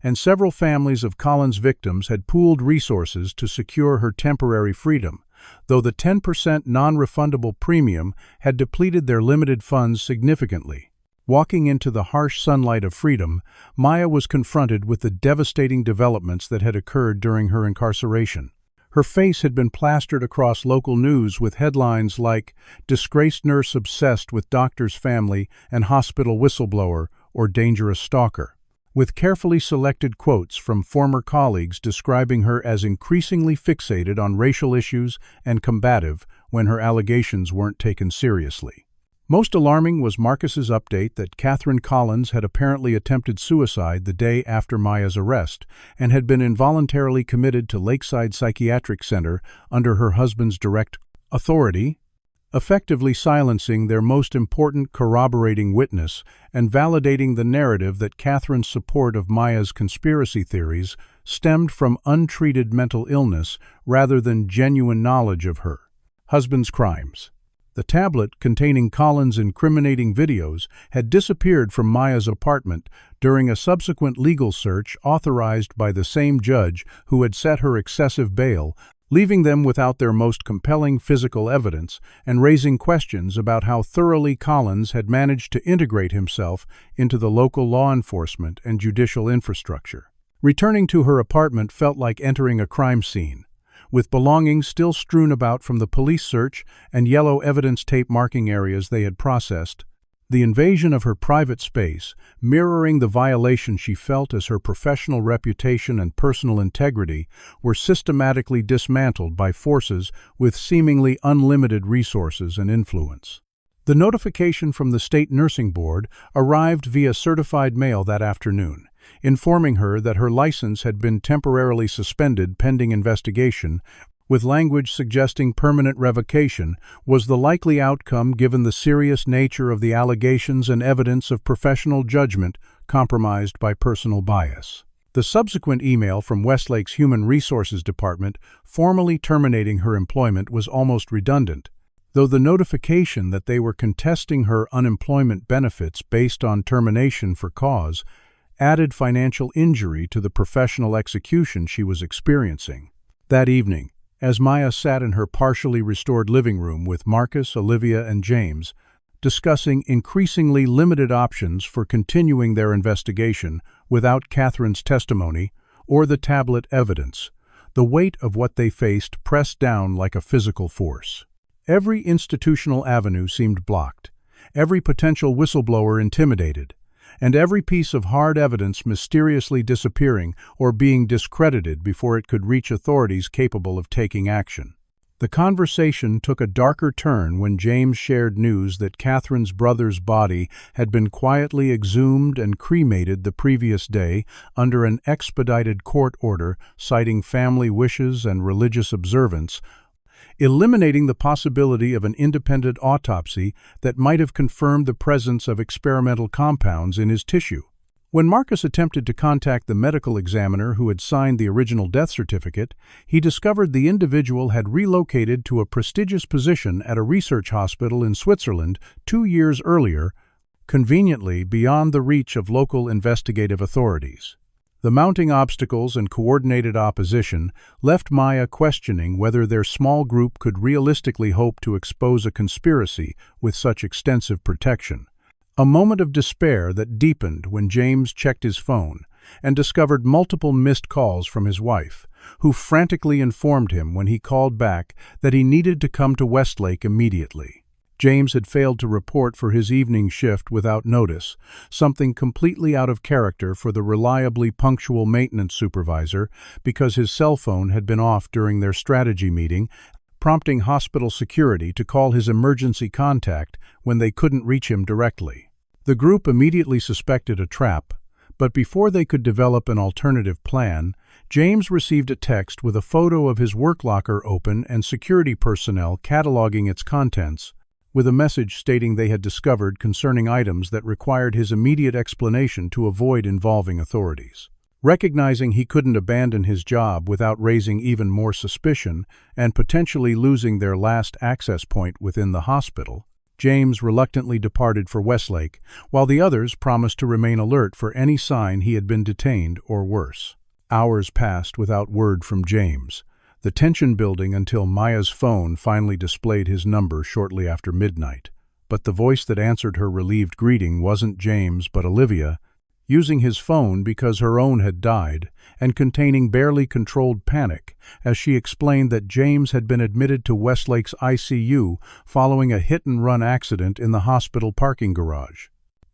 and several families of Collins' victims had pooled resources to secure her temporary freedom, though the 10% non-refundable premium had depleted their limited funds significantly. Walking into the harsh sunlight of freedom, Maya was confronted with the devastating developments that had occurred during her incarceration. Her face had been plastered across local news with headlines like "Disgraced Nurse Obsessed with Doctor's Family and Hospital Whistleblower" or "Dangerous Stalker," with carefully selected quotes from former colleagues describing her as increasingly fixated on racial issues and combative when her allegations weren't taken seriously. Most alarming was Marcus's update that Catherine Collins had apparently attempted suicide the day after Maya's arrest and had been involuntarily committed to Lakeside Psychiatric Center under her husband's direct authority, effectively silencing their most important corroborating witness and validating the narrative that Catherine's support of Maya's conspiracy theories stemmed from untreated mental illness rather than genuine knowledge of her husband's crimes. The tablet containing Colin's incriminating videos had disappeared from Maya's apartment during a subsequent legal search authorized by the same judge who had set her excessive bail, leaving them without their most compelling physical evidence and raising questions about how thoroughly Collins had managed to integrate himself into the local law enforcement and judicial infrastructure. Returning to her apartment felt like entering a crime scene, with belongings still strewn about from the police search and yellow evidence tape marking areas they had processed. The invasion of her private space, mirroring the violation she felt as her professional reputation and personal integrity, were systematically dismantled by forces with seemingly unlimited resources and influence. The notification from the State Nursing Board arrived via certified mail that afternoon, informing her that her license had been temporarily suspended pending investigation, with language suggesting permanent revocation was the likely outcome given the serious nature of the allegations and evidence of professional judgment compromised by personal bias. The subsequent email from Westlake's Human Resources Department formally terminating her employment was almost redundant, though the notification that they were contesting her unemployment benefits based on termination for cause added financial injury to the professional execution she was experiencing. That evening, as Maya sat in her partially restored living room with Marcus, Olivia, and James, discussing increasingly limited options for continuing their investigation without Catherine's testimony or the tablet evidence, the weight of what they faced pressed down like a physical force. Every institutional avenue seemed blocked, every potential whistleblower intimidated, and every piece of hard evidence mysteriously disappearing or being discredited before it could reach authorities capable of taking action. The conversation took a darker turn when James shared news that Catherine's brother's body had been quietly exhumed and cremated the previous day under an expedited court order citing family wishes and religious observance, eliminating the possibility of an independent autopsy that might have confirmed the presence of experimental compounds in his tissue. When Marcus attempted to contact the medical examiner who had signed the original death certificate, he discovered the individual had relocated to a prestigious position at a research hospital in Switzerland 2 years earlier, conveniently beyond the reach of local investigative authorities. The mounting obstacles and coordinated opposition left Maya questioning whether their small group could realistically hope to expose a conspiracy with such extensive protection. A moment of despair that deepened when James checked his phone and discovered multiple missed calls from his wife, who frantically informed him when he called back that he needed to come to Westlake immediately. James had failed to report for his evening shift without notice, something completely out of character for the reliably punctual maintenance supervisor because his cell phone had been off during their strategy meeting, prompting hospital security to call his emergency contact when they couldn't reach him directly. The group immediately suspected a trap, but before they could develop an alternative plan, James received a text with a photo of his work locker open and security personnel cataloging its contents, with a message stating they had discovered concerning items that required his immediate explanation to avoid involving authorities. Recognizing he couldn't abandon his job without raising even more suspicion and potentially losing their last access point within the hospital, James reluctantly departed for Westlake, while the others promised to remain alert for any sign he had been detained or worse. Hours passed without word from James, the tension building until Maya's phone finally displayed his number shortly after midnight. But the voice that answered her relieved greeting wasn't James but Olivia, using his phone because her own had died, and containing barely controlled panic as she explained that James had been admitted to Westlake's ICU following a hit-and-run accident in the hospital parking garage.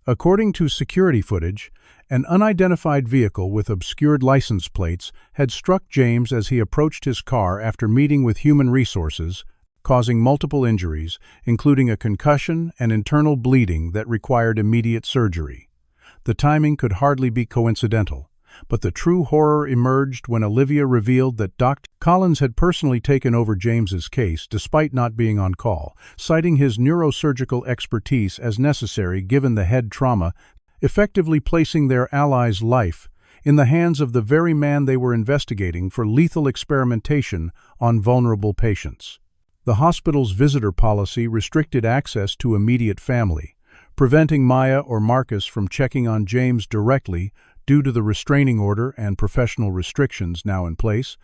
According to security footage, an unidentified vehicle with obscured license plates had struck James as he approached his car after meeting with Human Resources, causing multiple injuries, including a concussion and internal bleeding that required immediate surgery. The timing could hardly be coincidental, But the true horror emerged when Olivia revealed that Dr. Collins had personally taken over James's case despite not being on call, citing his neurosurgical expertise as necessary given the head trauma, effectively placing their ally's life in the hands of the very man they were investigating for lethal experimentation on vulnerable patients. The hospital's visitor policy restricted access to immediate family, preventing Maya or Marcus from checking on James directly due to the restraining order and professional restrictions now in place,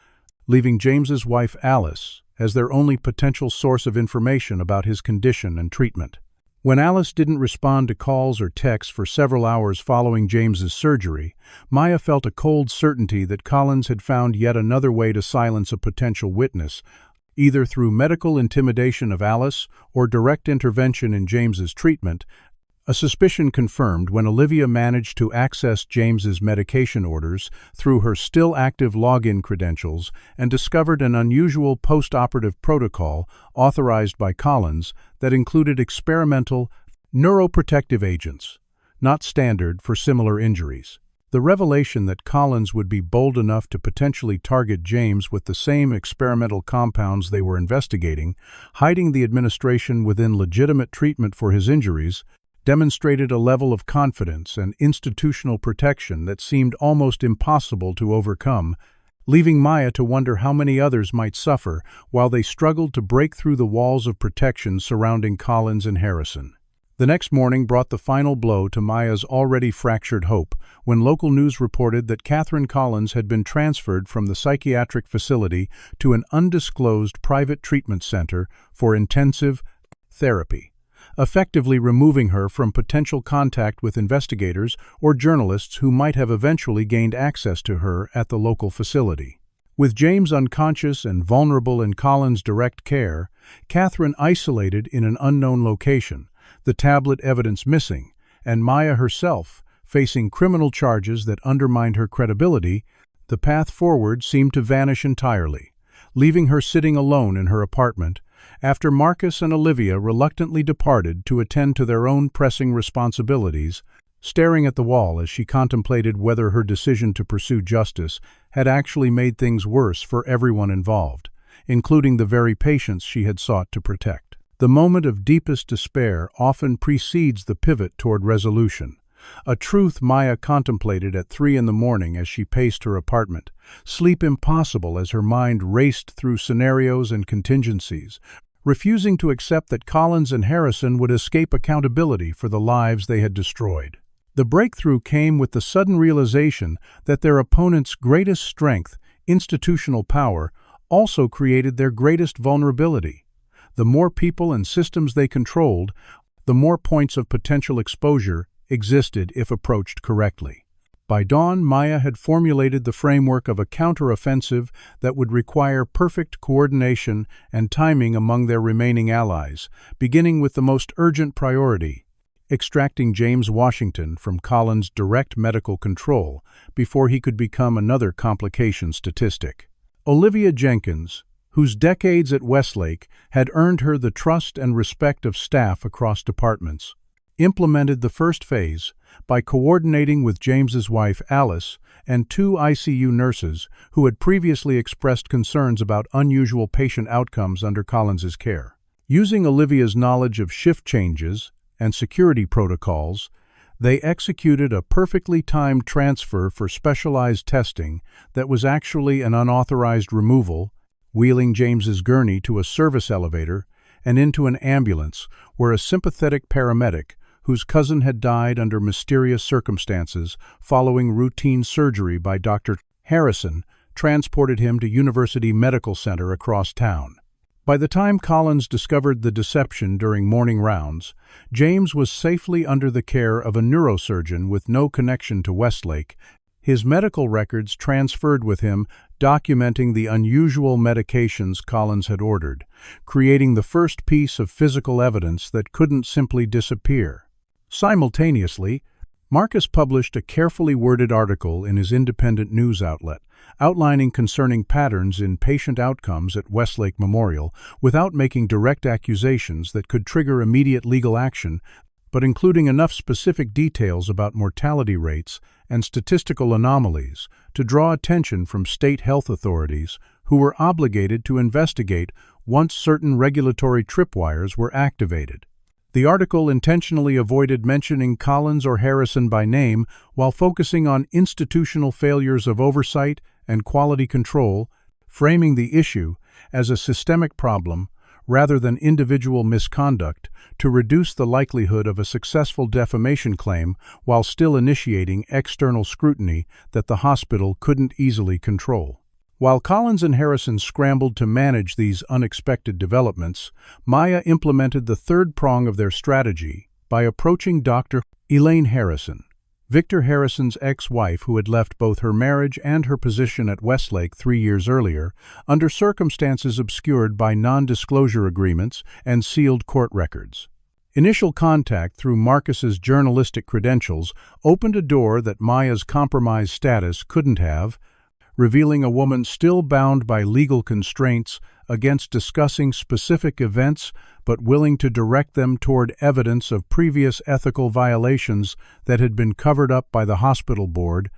leaving James's wife Alice as their only potential source of information about his condition and treatment. When Alice didn't respond to calls or texts for several hours following James's surgery, Maya felt a cold certainty that Collins had found yet another way to silence a potential witness, either through medical intimidation of Alice or direct intervention in James's treatment, a suspicion confirmed when Olivia managed to access James's medication orders through her still-active login credentials and discovered an unusual post-operative protocol authorized by Collins that included experimental neuroprotective agents, not standard for similar injuries. The revelation that Collins would be bold enough to potentially target James with the same experimental compounds they were investigating, hiding the administration within legitimate treatment for his injuries, demonstrated a level of confidence and institutional protection that seemed almost impossible to overcome, leaving Maya to wonder how many others might suffer while they struggled to break through the walls of protection surrounding Collins and Harrison. The next morning brought the final blow to Maya's already fractured hope when local news reported that Catherine Collins had been transferred from the psychiatric facility to an undisclosed private treatment center for intensive therapy, effectively removing her from potential contact with investigators or journalists who might have eventually gained access to her at the local facility. With James unconscious and vulnerable in Collins' direct care, Catherine isolated in an unknown location, the tablet evidence missing, and Maya herself facing criminal charges that undermined her credibility, the path forward seemed to vanish entirely, leaving her sitting alone in her apartment, after Marcus and Olivia reluctantly departed to attend to their own pressing responsibilities, staring at the wall as she contemplated whether her decision to pursue justice had actually made things worse for everyone involved, including the very patients she had sought to protect. The moment of deepest despair often precedes the pivot toward resolution, a truth Maya contemplated at 3 a.m. as she paced her apartment, sleep impossible as her mind raced through scenarios and contingencies, refusing to accept that Collins and Harrison would escape accountability for the lives they had destroyed. The breakthrough came with the sudden realization that their opponent's greatest strength, institutional power, also created their greatest vulnerability. The more people and systems they controlled, the more points of potential exposure existed if approached correctly. By dawn, Maya had formulated the framework of a counteroffensive that would require perfect coordination and timing among their remaining allies, beginning with the most urgent priority, extracting James Washington from Collins' direct medical control before he could become another complication statistic. Olivia Jenkins, whose decades at Westlake had earned her the trust and respect of staff across departments, implemented the first phase by coordinating with James's wife Alice and 2 ICU nurses who had previously expressed concerns about unusual patient outcomes under Collins's care. Using Olivia's knowledge of shift changes and security protocols, they executed a perfectly timed transfer for specialized testing that was actually an unauthorized removal, wheeling James's gurney to a service elevator and into an ambulance where a sympathetic paramedic, whose cousin had died under mysterious circumstances following routine surgery by Dr. Harrison, transported him to University Medical Center across town. By the time Collins discovered the deception during morning rounds, James was safely under the care of a neurosurgeon with no connection to Westlake, his medical records transferred with him documenting the unusual medications Collins had ordered, creating the first piece of physical evidence that couldn't simply disappear. Simultaneously, Marcus published a carefully worded article in his independent news outlet, outlining concerning patterns in patient outcomes at Westlake Memorial without making direct accusations that could trigger immediate legal action, but including enough specific details about mortality rates and statistical anomalies to draw attention from state health authorities who were obligated to investigate once certain regulatory tripwires were activated. The article intentionally avoided mentioning Collins or Harrison by name while focusing on institutional failures of oversight and quality control, framing the issue as a systemic problem rather than individual misconduct to reduce the likelihood of a successful defamation claim while still initiating external scrutiny that the hospital couldn't easily control. While Collins and Harrison scrambled to manage these unexpected developments, Maya implemented the third prong of their strategy by approaching Dr. Elaine Harrison, Victor Harrison's ex-wife who had left both her marriage and her position at Westlake 3 years earlier, under circumstances obscured by non-disclosure agreements and sealed court records. Initial contact through Marcus's journalistic credentials opened a door that Maya's compromised status couldn't have, revealing a woman still bound by legal constraints against discussing specific events but willing to direct them toward evidence of previous ethical violations that had been covered up by the hospital board,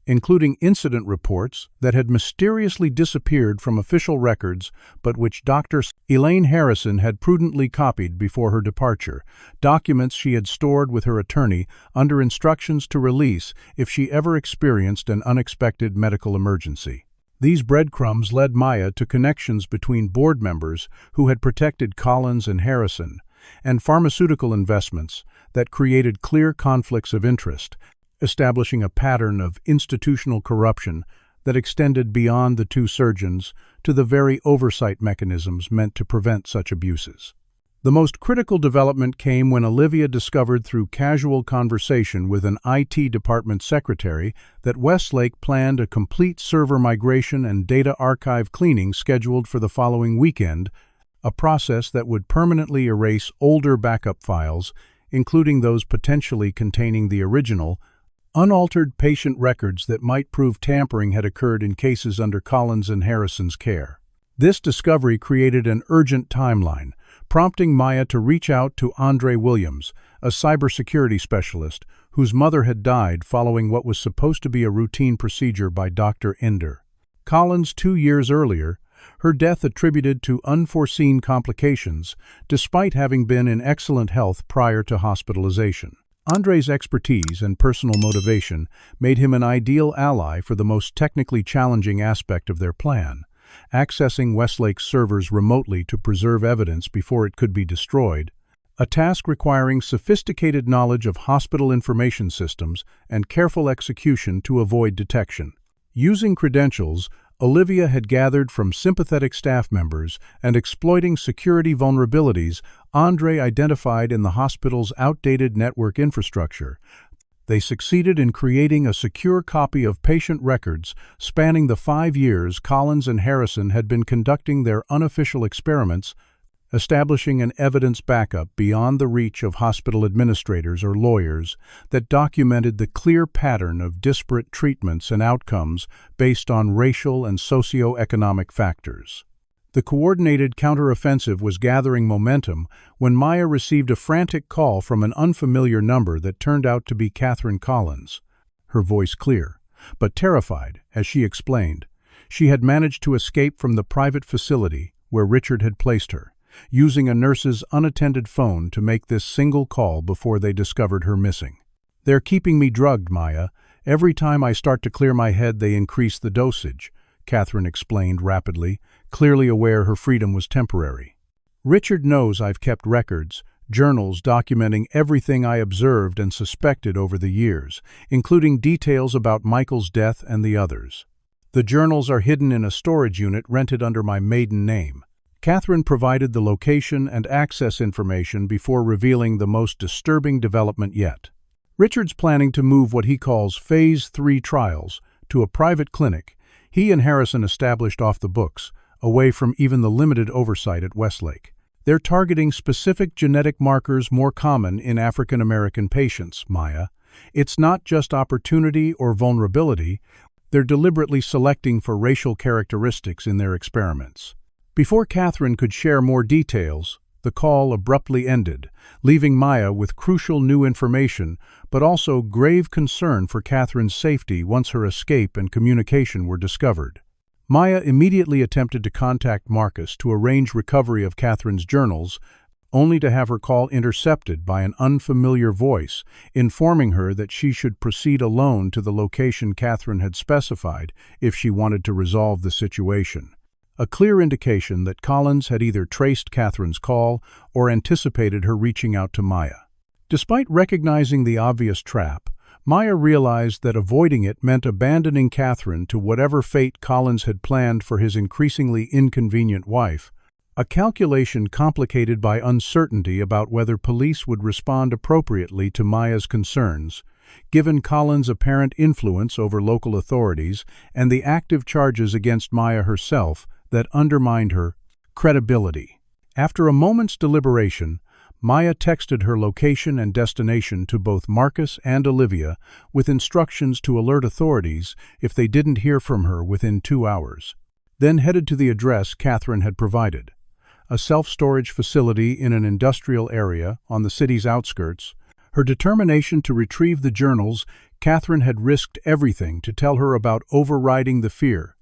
including incident reports that had mysteriously disappeared from official records but which Dr. Elaine Harrison had prudently copied before her departure, documents she had stored with her attorney under instructions to release if she ever experienced an unexpected medical emergency. These breadcrumbs led Maya to connections between board members who had protected Collins and Harrison, and pharmaceutical investments that created clear conflicts of interest, establishing a pattern of institutional corruption that extended beyond the two surgeons to the very oversight mechanisms meant to prevent such abuses. The most critical development came when Olivia discovered through casual conversation with an IT department secretary that Westlake planned a complete server migration and data archive cleaning scheduled for the following weekend, a process that would permanently erase older backup files, including those potentially containing the original, unaltered patient records that might prove tampering had occurred in cases under Collins and Harrison's care. This discovery created an urgent timeline, prompting Maya to reach out to Andre Williams, a cybersecurity specialist whose mother had died following what was supposed to be a routine procedure by Dr. Ender. Collins 2 years earlier, her death attributed to unforeseen complications, despite having been in excellent health prior to hospitalization. Andre's expertise and personal motivation made him an ideal ally for the most technically challenging aspect of their plan, accessing Westlake's servers remotely to preserve evidence before it could be destroyed, a task requiring sophisticated knowledge of hospital information systems and careful execution to avoid detection. Using credentials Olivia had gathered from sympathetic staff members and exploiting security vulnerabilities Andre identified in the hospital's outdated network infrastructure, they succeeded in creating a secure copy of patient records spanning the 5 years Collins and Harrison had been conducting their unofficial experiments, establishing an evidence backup beyond the reach of hospital administrators or lawyers that documented the clear pattern of disparate treatments and outcomes based on racial and socioeconomic factors. The coordinated counteroffensive was gathering momentum when Maya received a frantic call from an unfamiliar number that turned out to be Catherine Collins. Her voice clear, but terrified, as she explained. She had managed to escape from the private facility where Richard had placed her, using a nurse's unattended phone to make this single call before they discovered her missing. "They're keeping me drugged, Maya. Every time I start to clear my head, they increase the dosage," Catherine explained rapidly, clearly aware her freedom was temporary. "Richard knows I've kept records, journals documenting everything I observed and suspected over the years, including details about Michael's death and the others. The journals are hidden in a storage unit rented under my maiden name." Catherine provided the location and access information before revealing the most disturbing development yet. Richard's planning to move what he calls Phase 3 trials to a private clinic he and Harrison established off the books, away from even the limited oversight at Westlake. They're targeting specific genetic markers more common in African American patients, Maya. It's not just opportunity or vulnerability, they're deliberately selecting for racial characteristics in their experiments. Before Catherine could share more details, the call abruptly ended, leaving Maya with crucial new information, but also grave concern for Catherine's safety once her escape and communication were discovered. Maya immediately attempted to contact Marcus to arrange recovery of Catherine's journals, only to have her call intercepted by an unfamiliar voice, informing her that she should proceed alone to the location Catherine had specified if she wanted to resolve the situation. A clear indication that Collins had either traced Catherine's call or anticipated her reaching out to Maya. Despite recognizing the obvious trap, Maya realized that avoiding it meant abandoning Catherine to whatever fate Collins had planned for his increasingly inconvenient wife, a calculation complicated by uncertainty about whether police would respond appropriately to Maya's concerns, given Collins' apparent influence over local authorities and the active charges against Maya herself that undermined her credibility. After a moment's deliberation, Maya texted her location and destination to both Marcus and Olivia with instructions to alert authorities if they didn't hear from her within 2 hours, then headed to the address Catherine had provided. A self-storage facility in an industrial area on the city's outskirts. Her determination to retrieve the journals, Catherine had risked everything to tell her about overriding the fear,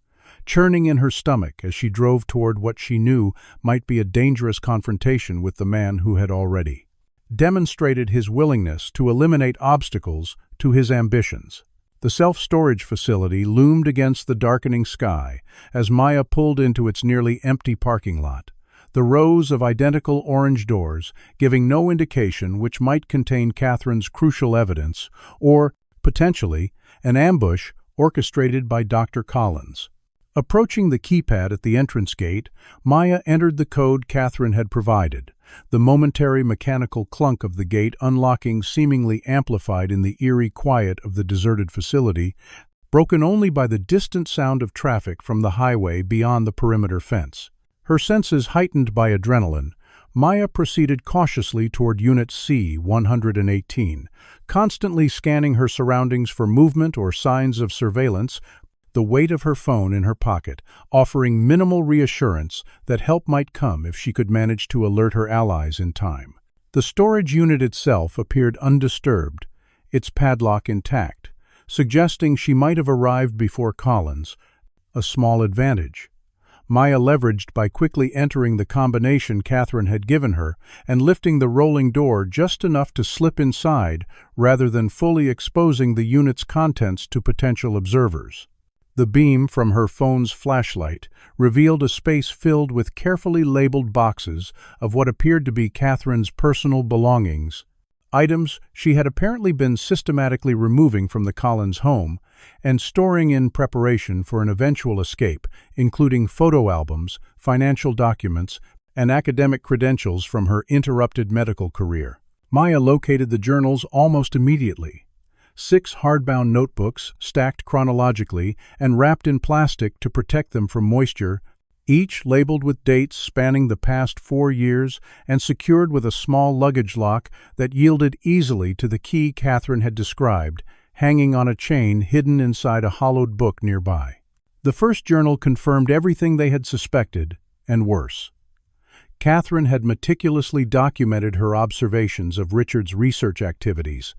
churning in her stomach as she drove toward what she knew might be a dangerous confrontation with the man who had already demonstrated his willingness to eliminate obstacles to his ambitions. The self-storage facility loomed against the darkening sky as Maya pulled into its nearly empty parking lot, the rows of identical orange doors giving no indication which might contain Catherine's crucial evidence or, potentially, an ambush orchestrated by Dr. Collins. Approaching the keypad at the entrance gate, Maya entered the code Catherine had provided, the momentary mechanical clunk of the gate unlocking seemingly amplified in the eerie quiet of the deserted facility, broken only by the distant sound of traffic from the highway beyond the perimeter fence. Her senses heightened by adrenaline, Maya proceeded cautiously toward Unit C-118, constantly scanning her surroundings for movement or signs of surveillance, the weight of her phone in her pocket, offering minimal reassurance that help might come if she could manage to alert her allies in time. The storage unit itself appeared undisturbed, its padlock intact, suggesting she might have arrived before Collins, a small advantage Maya leveraged by quickly entering the combination Catherine had given her and lifting the rolling door just enough to slip inside rather than fully exposing the unit's contents to potential observers. The beam from her phone's flashlight revealed a space filled with carefully labeled boxes of what appeared to be Catherine's personal belongings, items she had apparently been systematically removing from the Collins home and storing in preparation for an eventual escape, including photo albums, financial documents, and academic credentials from her interrupted medical career. Maya located the journals almost immediately. 6 hardbound notebooks, stacked chronologically and wrapped in plastic to protect them from moisture, each labeled with dates spanning the past 4 years and secured with a small luggage lock that yielded easily to the key Catherine had described, hanging on a chain hidden inside a hollowed book nearby. The first journal confirmed everything they had suspected, and worse. Catherine had meticulously documented her observations of Richard's research activities,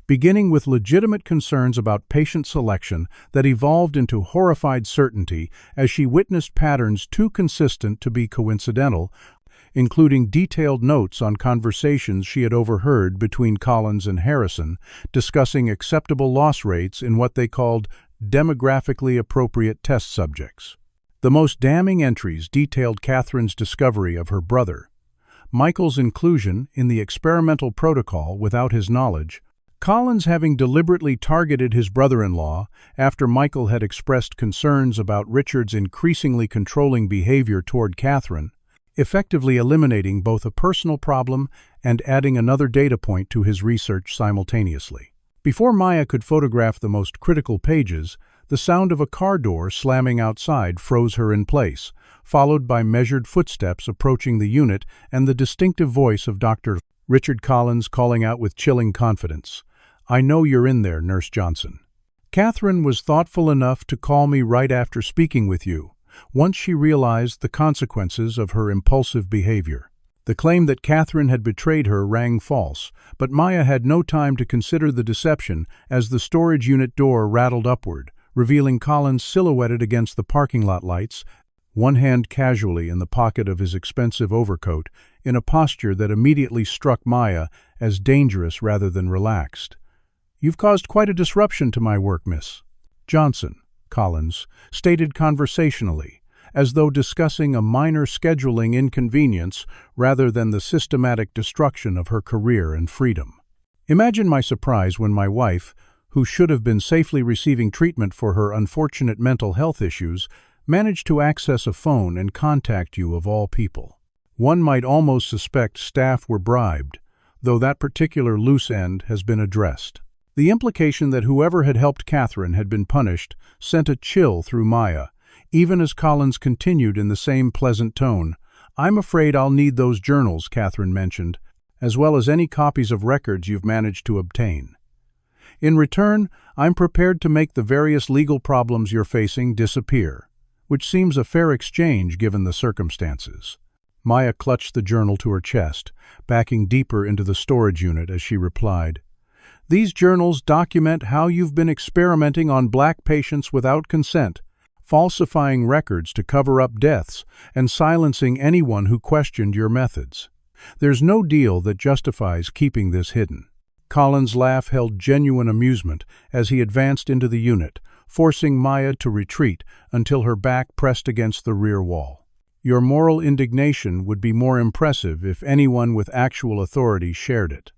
beginning with legitimate concerns about patient selection that evolved into horrified certainty as she witnessed patterns too consistent to be coincidental, including detailed notes on conversations she had overheard between Collins and Harrison, discussing acceptable loss rates in what they called demographically appropriate test subjects. The most damning entries detailed Catherine's discovery of her brother, Michael's inclusion in the experimental protocol without his knowledge, Collins having deliberately targeted his brother-in-law after Michael had expressed concerns about Richard's increasingly controlling behavior toward Catherine, effectively eliminating both a personal problem and adding another data point to his research simultaneously. Before Maya could photograph the most critical pages, the sound of a car door slamming outside froze her in place, followed by measured footsteps approaching the unit and the distinctive voice of Dr. Richard Collins calling out with chilling confidence, "I know you're in there, Nurse Johnson. Catherine was thoughtful enough to call me right after speaking with you, once she realized the consequences of her impulsive behavior." The claim that Catherine had betrayed her rang false, but Maya had no time to consider the deception as the storage unit door rattled upward, revealing Collins silhouetted against the parking lot lights, one hand casually in the pocket of his expensive overcoat, in a posture that immediately struck Maya as dangerous rather than relaxed. "You've caused quite a disruption to my work, Miss Johnson," Collins stated conversationally, as though discussing a minor scheduling inconvenience rather than the systematic destruction of her career and freedom. "Imagine my surprise when my wife, who should have been safely receiving treatment for her unfortunate mental health issues, managed to access a phone and contact you of all people. One might almost suspect staff were bribed, though that particular loose end has been addressed." The implication that whoever had helped Catherine had been punished sent a chill through Maya, even as Collins continued in the same pleasant tone. "I'm afraid I'll need those journals Catherine mentioned, as well as any copies of records you've managed to obtain. In return, I'm prepared to make the various legal problems you're facing disappear, which seems a fair exchange given the circumstances." Maya clutched the journal to her chest, backing deeper into the storage unit as she replied, "These journals document how you've been experimenting on black patients without consent, falsifying records to cover up deaths, and silencing anyone who questioned your methods. There's no deal that justifies keeping this hidden." Collins' laugh held genuine amusement as he advanced into the unit, forcing Maya to retreat until her back pressed against the rear wall. "Your moral indignation would be more impressive if anyone with actual authority shared it.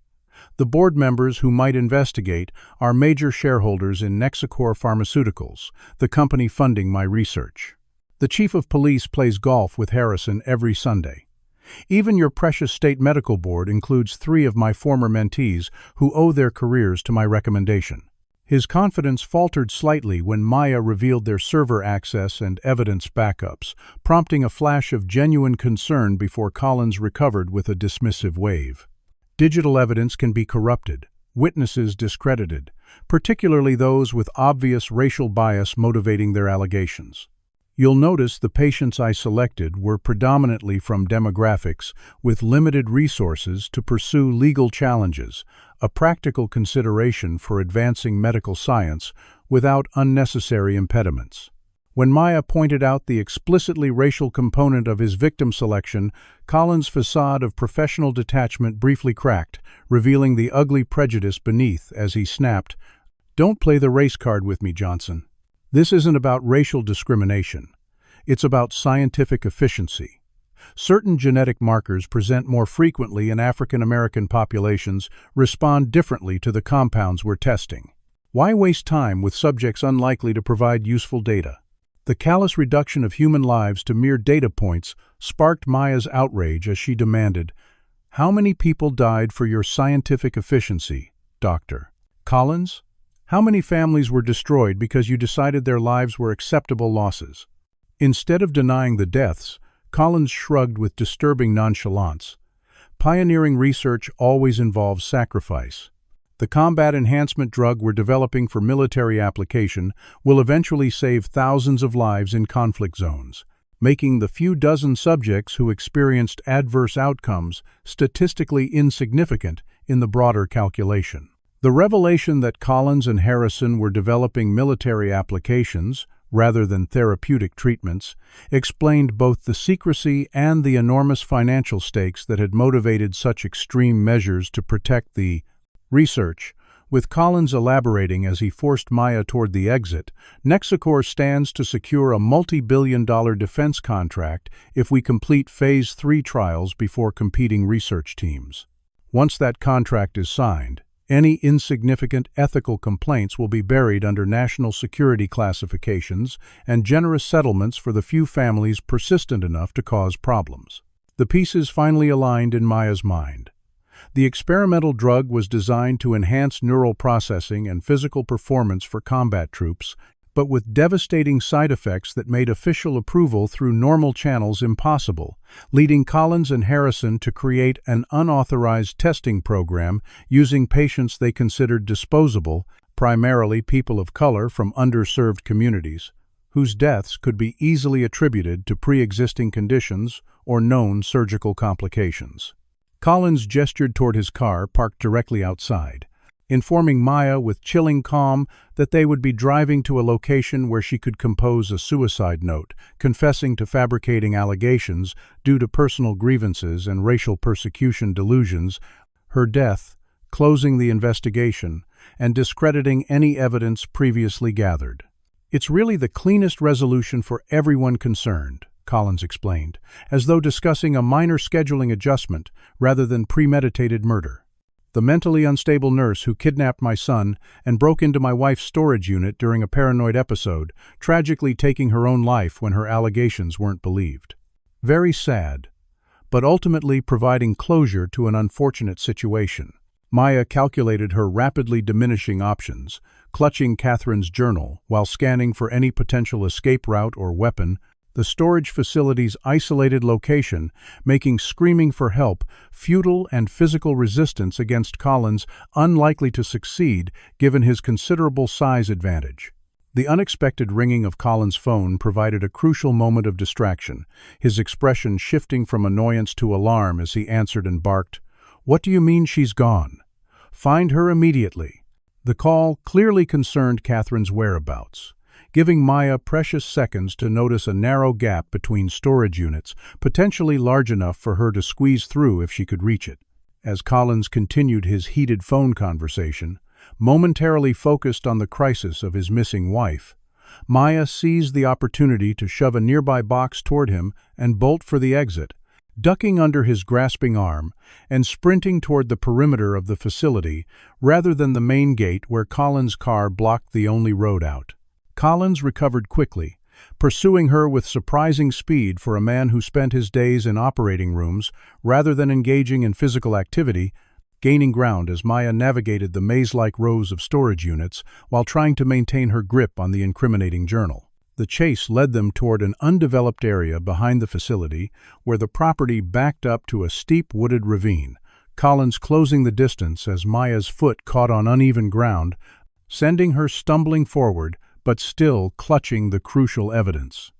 The board members who might investigate are major shareholders in Nexicor Pharmaceuticals, the company funding my research. The chief of police plays golf with Harrison every Sunday. Even your precious state medical board includes 3 of my former mentees who owe their careers to my recommendation." His confidence faltered slightly when Maya revealed their server access and evidence backups, prompting a flash of genuine concern before Collins recovered with a dismissive wave. "Digital evidence can be corrupted, witnesses discredited, particularly those with obvious racial bias motivating their allegations. You'll notice the patients I selected were predominantly from demographics with limited resources to pursue legal challenges, a practical consideration for advancing medical science without unnecessary impediments." When Maya pointed out the explicitly racial component of his victim selection, Collins' facade of professional detachment briefly cracked, revealing the ugly prejudice beneath as he snapped, "Don't play the race card with me, Johnson. This isn't about racial discrimination. It's about scientific efficiency. Certain genetic markers present more frequently in African American populations, respond differently to the compounds we're testing. Why waste time with subjects unlikely to provide useful data?" The callous reduction of human lives to mere data points sparked Maya's outrage as she demanded, "How many people died for your scientific efficiency, Dr. Collins? How many families were destroyed because you decided their lives were acceptable losses?" Instead of denying the deaths, Collins shrugged with disturbing nonchalance. "Pioneering research always involves sacrifice. The combat enhancement drug we're developing for military application will eventually save thousands of lives in conflict zones, making the few dozen subjects who experienced adverse outcomes statistically insignificant in the broader calculation." The revelation that Collins and Harrison were developing military applications, rather than therapeutic treatments, explained both the secrecy and the enormous financial stakes that had motivated such extreme measures to protect the research. With Collins elaborating as he forced Maya toward the exit, Nexicor stands to secure a multi-billion-dollar defense contract if we complete Phase 3 trials before competing research teams. Once that contract is signed, any insignificant ethical complaints will be buried under national security classifications and generous settlements for the few families persistent enough to cause problems. The pieces finally aligned in Maya's mind. The experimental drug was designed to enhance neural processing and physical performance for combat troops, but with devastating side effects that made official approval through normal channels impossible, leading Collins and Harrison to create an unauthorized testing program using patients they considered disposable, primarily people of color from underserved communities. whose deaths could be easily attributed to pre-existing conditions or known surgical complications. Collins gestured toward his car parked directly outside, informing Maya with chilling calm that they would be driving to a location where she could compose a suicide note, confessing to fabricating allegations due to personal grievances and racial persecution delusions, her death, closing the investigation, and discrediting any evidence previously gathered. "It's really the cleanest resolution for everyone concerned," Collins explained, as though discussing a minor scheduling adjustment rather than premeditated murder. "The mentally unstable nurse who kidnapped my son and broke into my wife's storage unit during a paranoid episode, tragically taking her own life when her allegations weren't believed. Very sad, but ultimately providing closure to an unfortunate situation." Maya calculated her rapidly diminishing options, clutching Catherine's journal while scanning for any potential escape route or weapon, the storage facility's isolated location making screaming for help, futile and physical resistance against Collins unlikely to succeed given his considerable size advantage. The unexpected ringing of Collins' phone provided a crucial moment of distraction, his expression shifting from annoyance to alarm as he answered and barked, "What do you mean she's gone? Find her immediately." The call clearly concerned Catherine's whereabouts, giving Maya precious seconds to notice a narrow gap between storage units, potentially large enough for her to squeeze through if she could reach it. As Collins continued his heated phone conversation, momentarily focused on the crisis of his missing wife, Maya seized the opportunity to shove a nearby box toward him and bolt for the exit, ducking under his grasping arm and sprinting toward the perimeter of the facility rather than the main gate where Collins' car blocked the only road out. Collins recovered quickly, pursuing her with surprising speed for a man who spent his days in operating rooms rather than engaging in physical activity, gaining ground as Maya navigated the maze-like rows of storage units while trying to maintain her grip on the incriminating journal. The chase led them toward an undeveloped area behind the facility where the property backed up to a steep wooded ravine, Collins closing the distance as Maya's foot caught on uneven ground, sending her stumbling forward but still clutching the crucial evidence.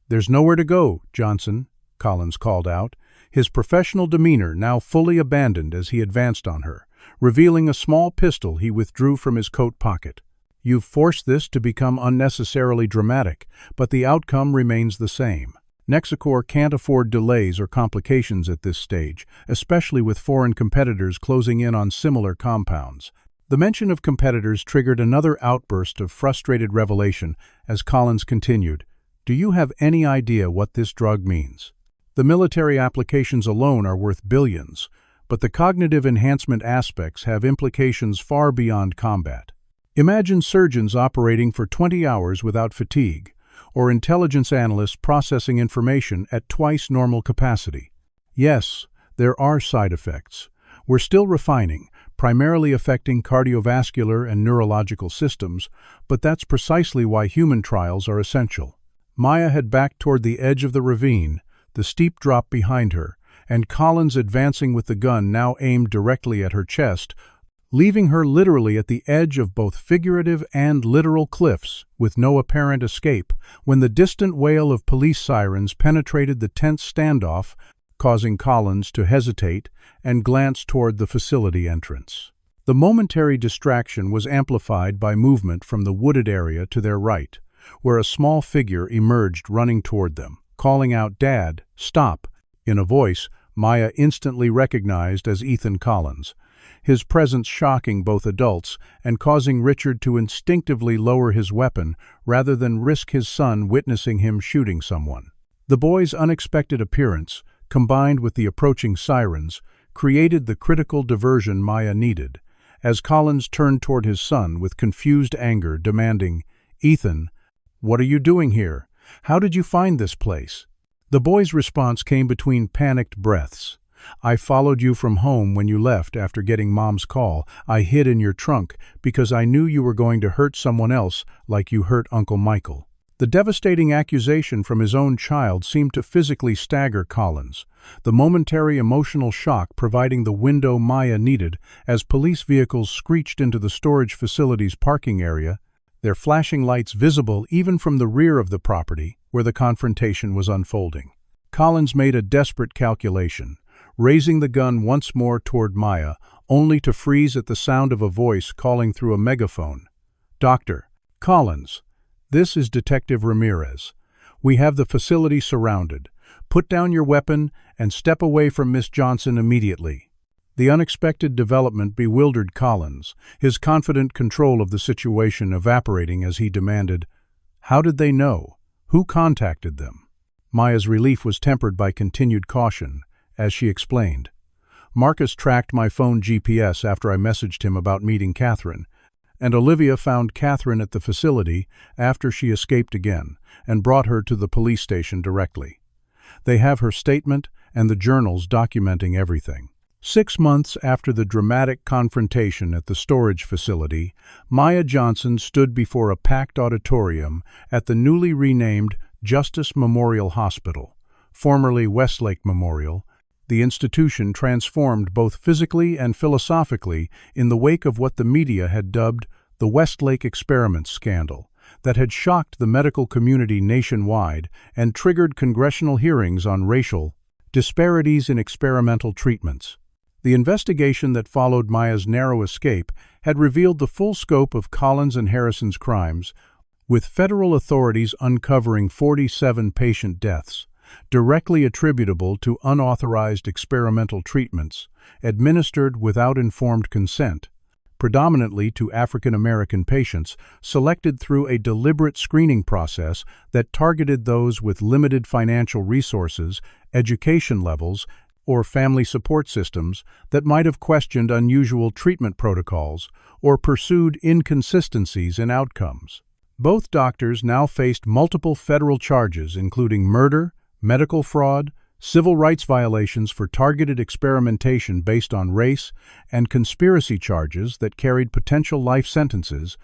"There's nowhere to go, Johnson," Collins called out, his professional demeanor now fully abandoned as he advanced on her, revealing a small pistol he withdrew from his coat pocket. "You've forced this to become unnecessarily dramatic, but the outcome remains the same. Nexicor can't afford delays or complications at this stage, especially with foreign competitors closing in on similar compounds." The mention of competitors triggered another outburst of frustrated revelation as Collins continued, "Do you have any idea what this drug means? The military applications alone are worth billions, but the cognitive enhancement aspects have implications far beyond combat. Imagine surgeons operating for 20 hours without fatigue, or intelligence analysts processing information at twice normal capacity. Yes, there are side effects. We're still refining, primarily affecting cardiovascular and neurological systems, but that's precisely why human trials are essential." Maya had backed toward the edge of the ravine, the steep drop behind her, and Collins advancing with the gun now aimed directly at her chest, leaving her literally at the edge of both figurative and literal cliffs, with no apparent escape, when the distant wail of police sirens penetrated the tense standoff, causing Collins to hesitate and glance toward the facility entrance. The momentary distraction was amplified by movement from the wooded area to their right, where a small figure emerged running toward them, calling out, "Dad, stop," in a voice Maya instantly recognized as Ethan Collins, his presence shocking both adults and causing Richard to instinctively lower his weapon rather than risk his son witnessing him shooting someone. The boy's unexpected appearance, combined with the approaching sirens, created the critical diversion Maya needed, as Collins turned toward his son with confused anger, demanding, "Ethan, what are you doing here? How did you find this place?" The boy's response came between panicked breaths. "I followed you from home when you left after getting Mom's call. I hid in your trunk because I knew you were going to hurt someone else like you hurt Uncle Michael." The devastating accusation from his own child seemed to physically stagger Collins, the momentary emotional shock providing the window Maya needed as police vehicles screeched into the storage facility's parking area, their flashing lights visible even from the rear of the property where the confrontation was unfolding. Collins made a desperate calculation, raising the gun once more toward Maya, only to freeze at the sound of a voice calling through a megaphone. "Dr. Collins, this is Detective Ramirez. We have the facility surrounded. Put down your weapon and step away from Miss Johnson immediately." The unexpected development bewildered Collins, his confident control of the situation evaporating as he demanded, "How did they know? Who contacted them?" Maya's relief was tempered by continued caution, as she explained. "Marcus tracked my phone GPS after I messaged him about meeting Catherine, and Olivia found Catherine at the facility after she escaped again and brought her to the police station directly. They have her statement and the journals documenting everything." 6 months after the dramatic confrontation at the storage facility, Maya Johnson stood before a packed auditorium at the newly renamed Justice Memorial Hospital, formerly Westlake Memorial, the institution transformed both physically and philosophically in the wake of what the media had dubbed the Westlake experiment scandal, that had shocked the medical community nationwide and triggered congressional hearings on racial disparities in experimental treatments. The investigation that followed Maya's narrow escape had revealed the full scope of Collins and Harrison's crimes, with federal authorities uncovering 47 patient deaths, directly attributable to unauthorized experimental treatments administered without informed consent, predominantly to African American patients, selected through a deliberate screening process that targeted those with limited financial resources, education levels, or family support systems that might have questioned unusual treatment protocols or pursued inconsistencies in outcomes. Both doctors now faced multiple federal charges, including murder, medical fraud, civil rights violations for targeted experimentation based on race, and conspiracy charges that carried potential life sentences,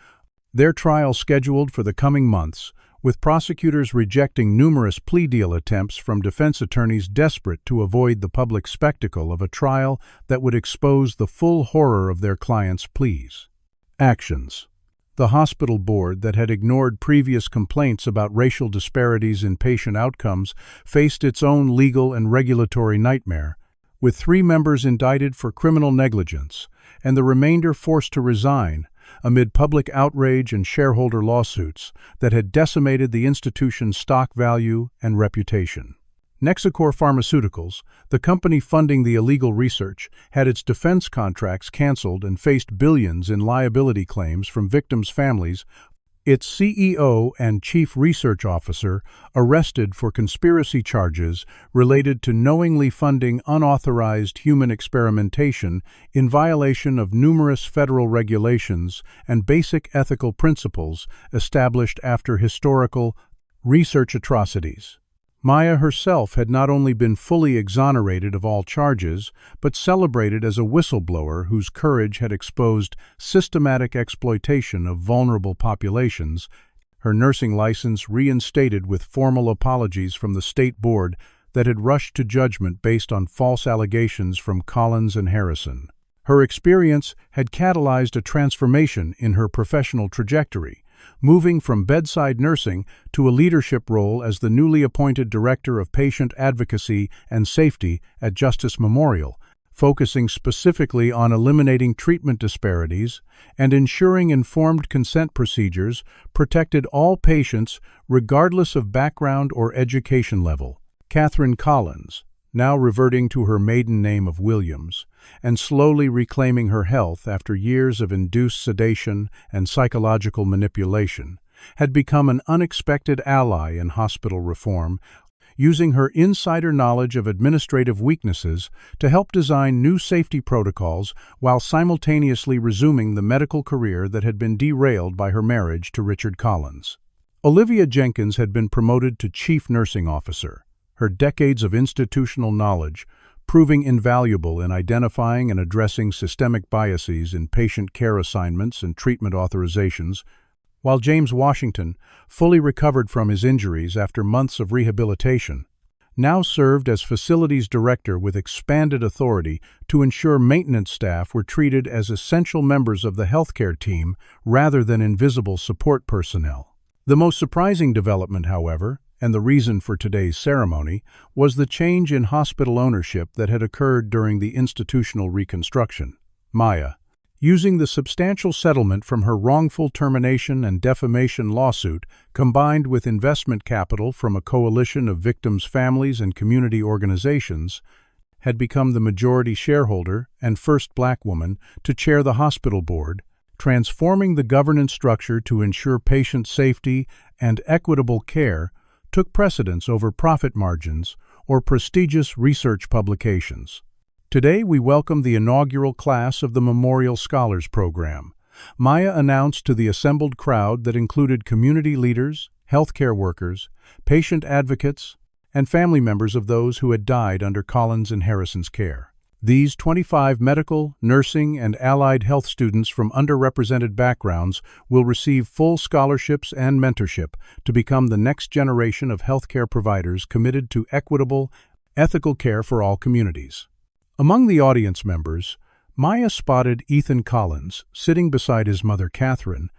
their trial scheduled for the coming months, with prosecutors rejecting numerous plea deal attempts from defense attorneys desperate to avoid the public spectacle of a trial that would expose the full horror of their clients' pleas. Actions. The hospital board, that had ignored previous complaints about racial disparities in patient outcomes, faced its own legal and regulatory nightmare, with 3 members indicted for criminal negligence and the remainder forced to resign amid public outrage and shareholder lawsuits that had decimated the institution's stock value and reputation. Nexicor Pharmaceuticals, the company funding the illegal research, had its defense contracts canceled and faced billions in liability claims from victims' families, its CEO and chief research officer arrested for conspiracy charges related to knowingly funding unauthorized human experimentation in violation of numerous federal regulations and basic ethical principles established after historical research atrocities. Maya herself had not only been fully exonerated of all charges, but celebrated as a whistleblower whose courage had exposed systematic exploitation of vulnerable populations, her nursing license reinstated with formal apologies from the state board that had rushed to judgment based on false allegations from Collins and Harrison. Her experience had catalyzed a transformation in her professional trajectory, moving from bedside nursing to a leadership role as the newly appointed Director of Patient Advocacy and Safety at Justice Memorial, focusing specifically on eliminating treatment disparities and ensuring informed consent procedures protected all patients regardless of background or education level. Catherine Collins, now reverting to her maiden name of Williams, and slowly reclaiming her health after years of induced sedation and psychological manipulation, had become an unexpected ally in hospital reform, using her insider knowledge of administrative weaknesses to help design new safety protocols while simultaneously resuming the medical career that had been derailed by her marriage to Richard Collins. Olivia Jenkins had been promoted to Chief Nursing Officer, her decades of institutional knowledge proving invaluable in identifying and addressing systemic biases in patient care assignments and treatment authorizations, while James Washington, fully recovered from his injuries after months of rehabilitation, now served as facilities director with expanded authority to ensure maintenance staff were treated as essential members of the healthcare team rather than invisible support personnel. The most surprising development, however, and the reason for today's ceremony, was the change in hospital ownership that had occurred during the institutional reconstruction. Maya, using the substantial settlement from her wrongful termination and defamation lawsuit, combined with investment capital from a coalition of victims' families and community organizations, had become the majority shareholder and first Black woman to chair the hospital board, transforming the governance structure to ensure patient safety and equitable care took precedence over profit margins or prestigious research publications. Today, we welcome the inaugural class of the Memorial Scholars Program. Maya announced to the assembled crowd that included community leaders, healthcare workers, patient advocates, and family members of those who had died under Collins and Harrison's care. These 25 medical, nursing, and allied health students from underrepresented backgrounds will receive full scholarships and mentorship to become the next generation of healthcare providers committed to equitable, ethical care for all communities. Among the audience members, Maya spotted Ethan Collins sitting beside his mother Catherine,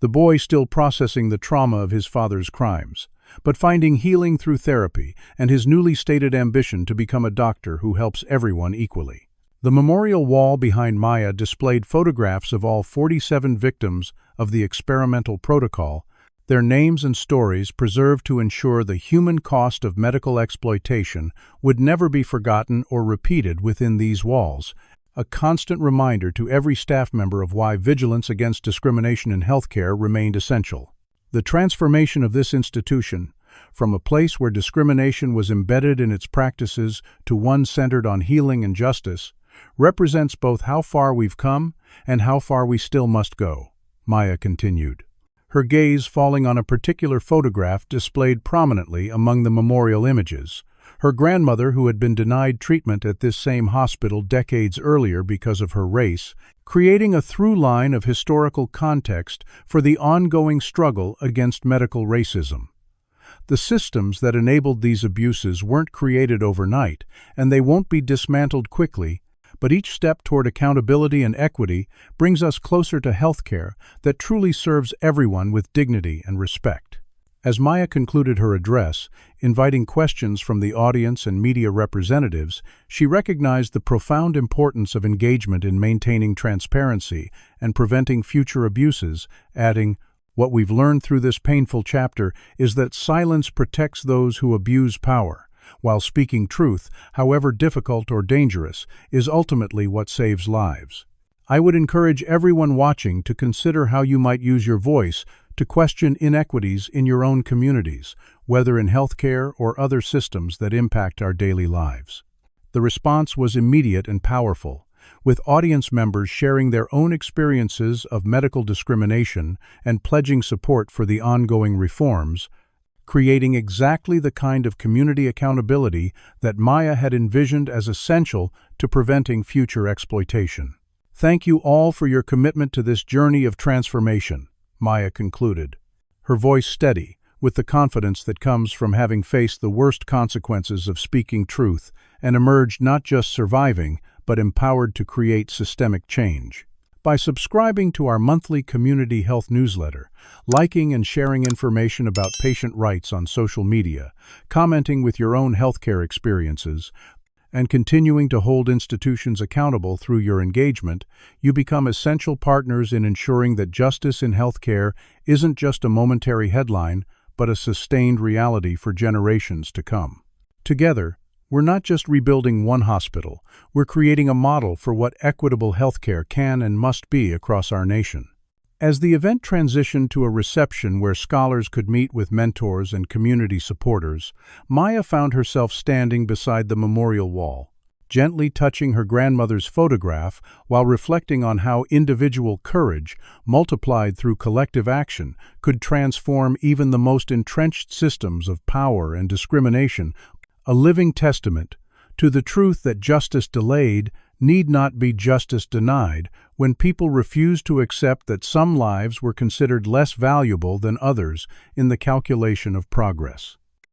the boy still processing the trauma of his father's crimes, but finding healing through therapy and his newly stated ambition to become a doctor who helps everyone equally. The memorial wall behind Maya displayed photographs of all 47 victims of the experimental protocol, their names and stories preserved to ensure the human cost of medical exploitation would never be forgotten or repeated within these walls, a constant reminder to every staff member of why vigilance against discrimination in healthcare remained essential. The transformation of this institution, from a place where discrimination was embedded in its practices to one centered on healing and justice, represents both how far we've come and how far we still must go, Maya continued, her gaze falling on a particular photograph displayed prominently among the memorial images. Her grandmother, who had been denied treatment at this same hospital decades earlier because of her race, creating a through line of historical context for the ongoing struggle against medical racism. The systems that enabled these abuses weren't created overnight, and they won't be dismantled quickly, but each step toward accountability and equity brings us closer to healthcare that truly serves everyone with dignity and respect. As Maya concluded her address, inviting questions from the audience and media representatives, she recognized the profound importance of engagement in maintaining transparency and preventing future abuses, adding, "What we've learned through this painful chapter is that silence protects those who abuse power, while speaking truth, however difficult or dangerous, is ultimately what saves lives." I would encourage everyone watching to consider how you might use your voice to question inequities in your own communities, whether in healthcare or other systems that impact our daily lives. The response was immediate and powerful, with audience members sharing their own experiences of medical discrimination and pledging support for the ongoing reforms, creating exactly the kind of community accountability that Maya had envisioned as essential to preventing future exploitation. "Thank you all for your commitment to this journey of transformation," Maya concluded, her voice steady, with the confidence that comes from having faced the worst consequences of speaking truth and emerged not just surviving, but empowered to create systemic change. By subscribing to our monthly community health newsletter, liking and sharing information about patient rights on social media, commenting with your own healthcare experiences, and continuing to hold institutions accountable through your engagement, you become essential partners in ensuring that justice in healthcare isn't just a momentary headline, but a sustained reality for generations to come. Together, we're not just rebuilding one hospital, we're creating a model for what equitable healthcare can and must be across our nation. As the event transitioned to a reception where scholars could meet with mentors and community supporters, Maya found herself standing beside the memorial wall, gently touching her grandmother's photograph while reflecting on how individual courage, multiplied through collective action, could transform even the most entrenched systems of power and discrimination, a living testament to the truth that justice delayed need not be justice denied when people refuse to accept that some lives were considered less valuable than others in the calculation of progress.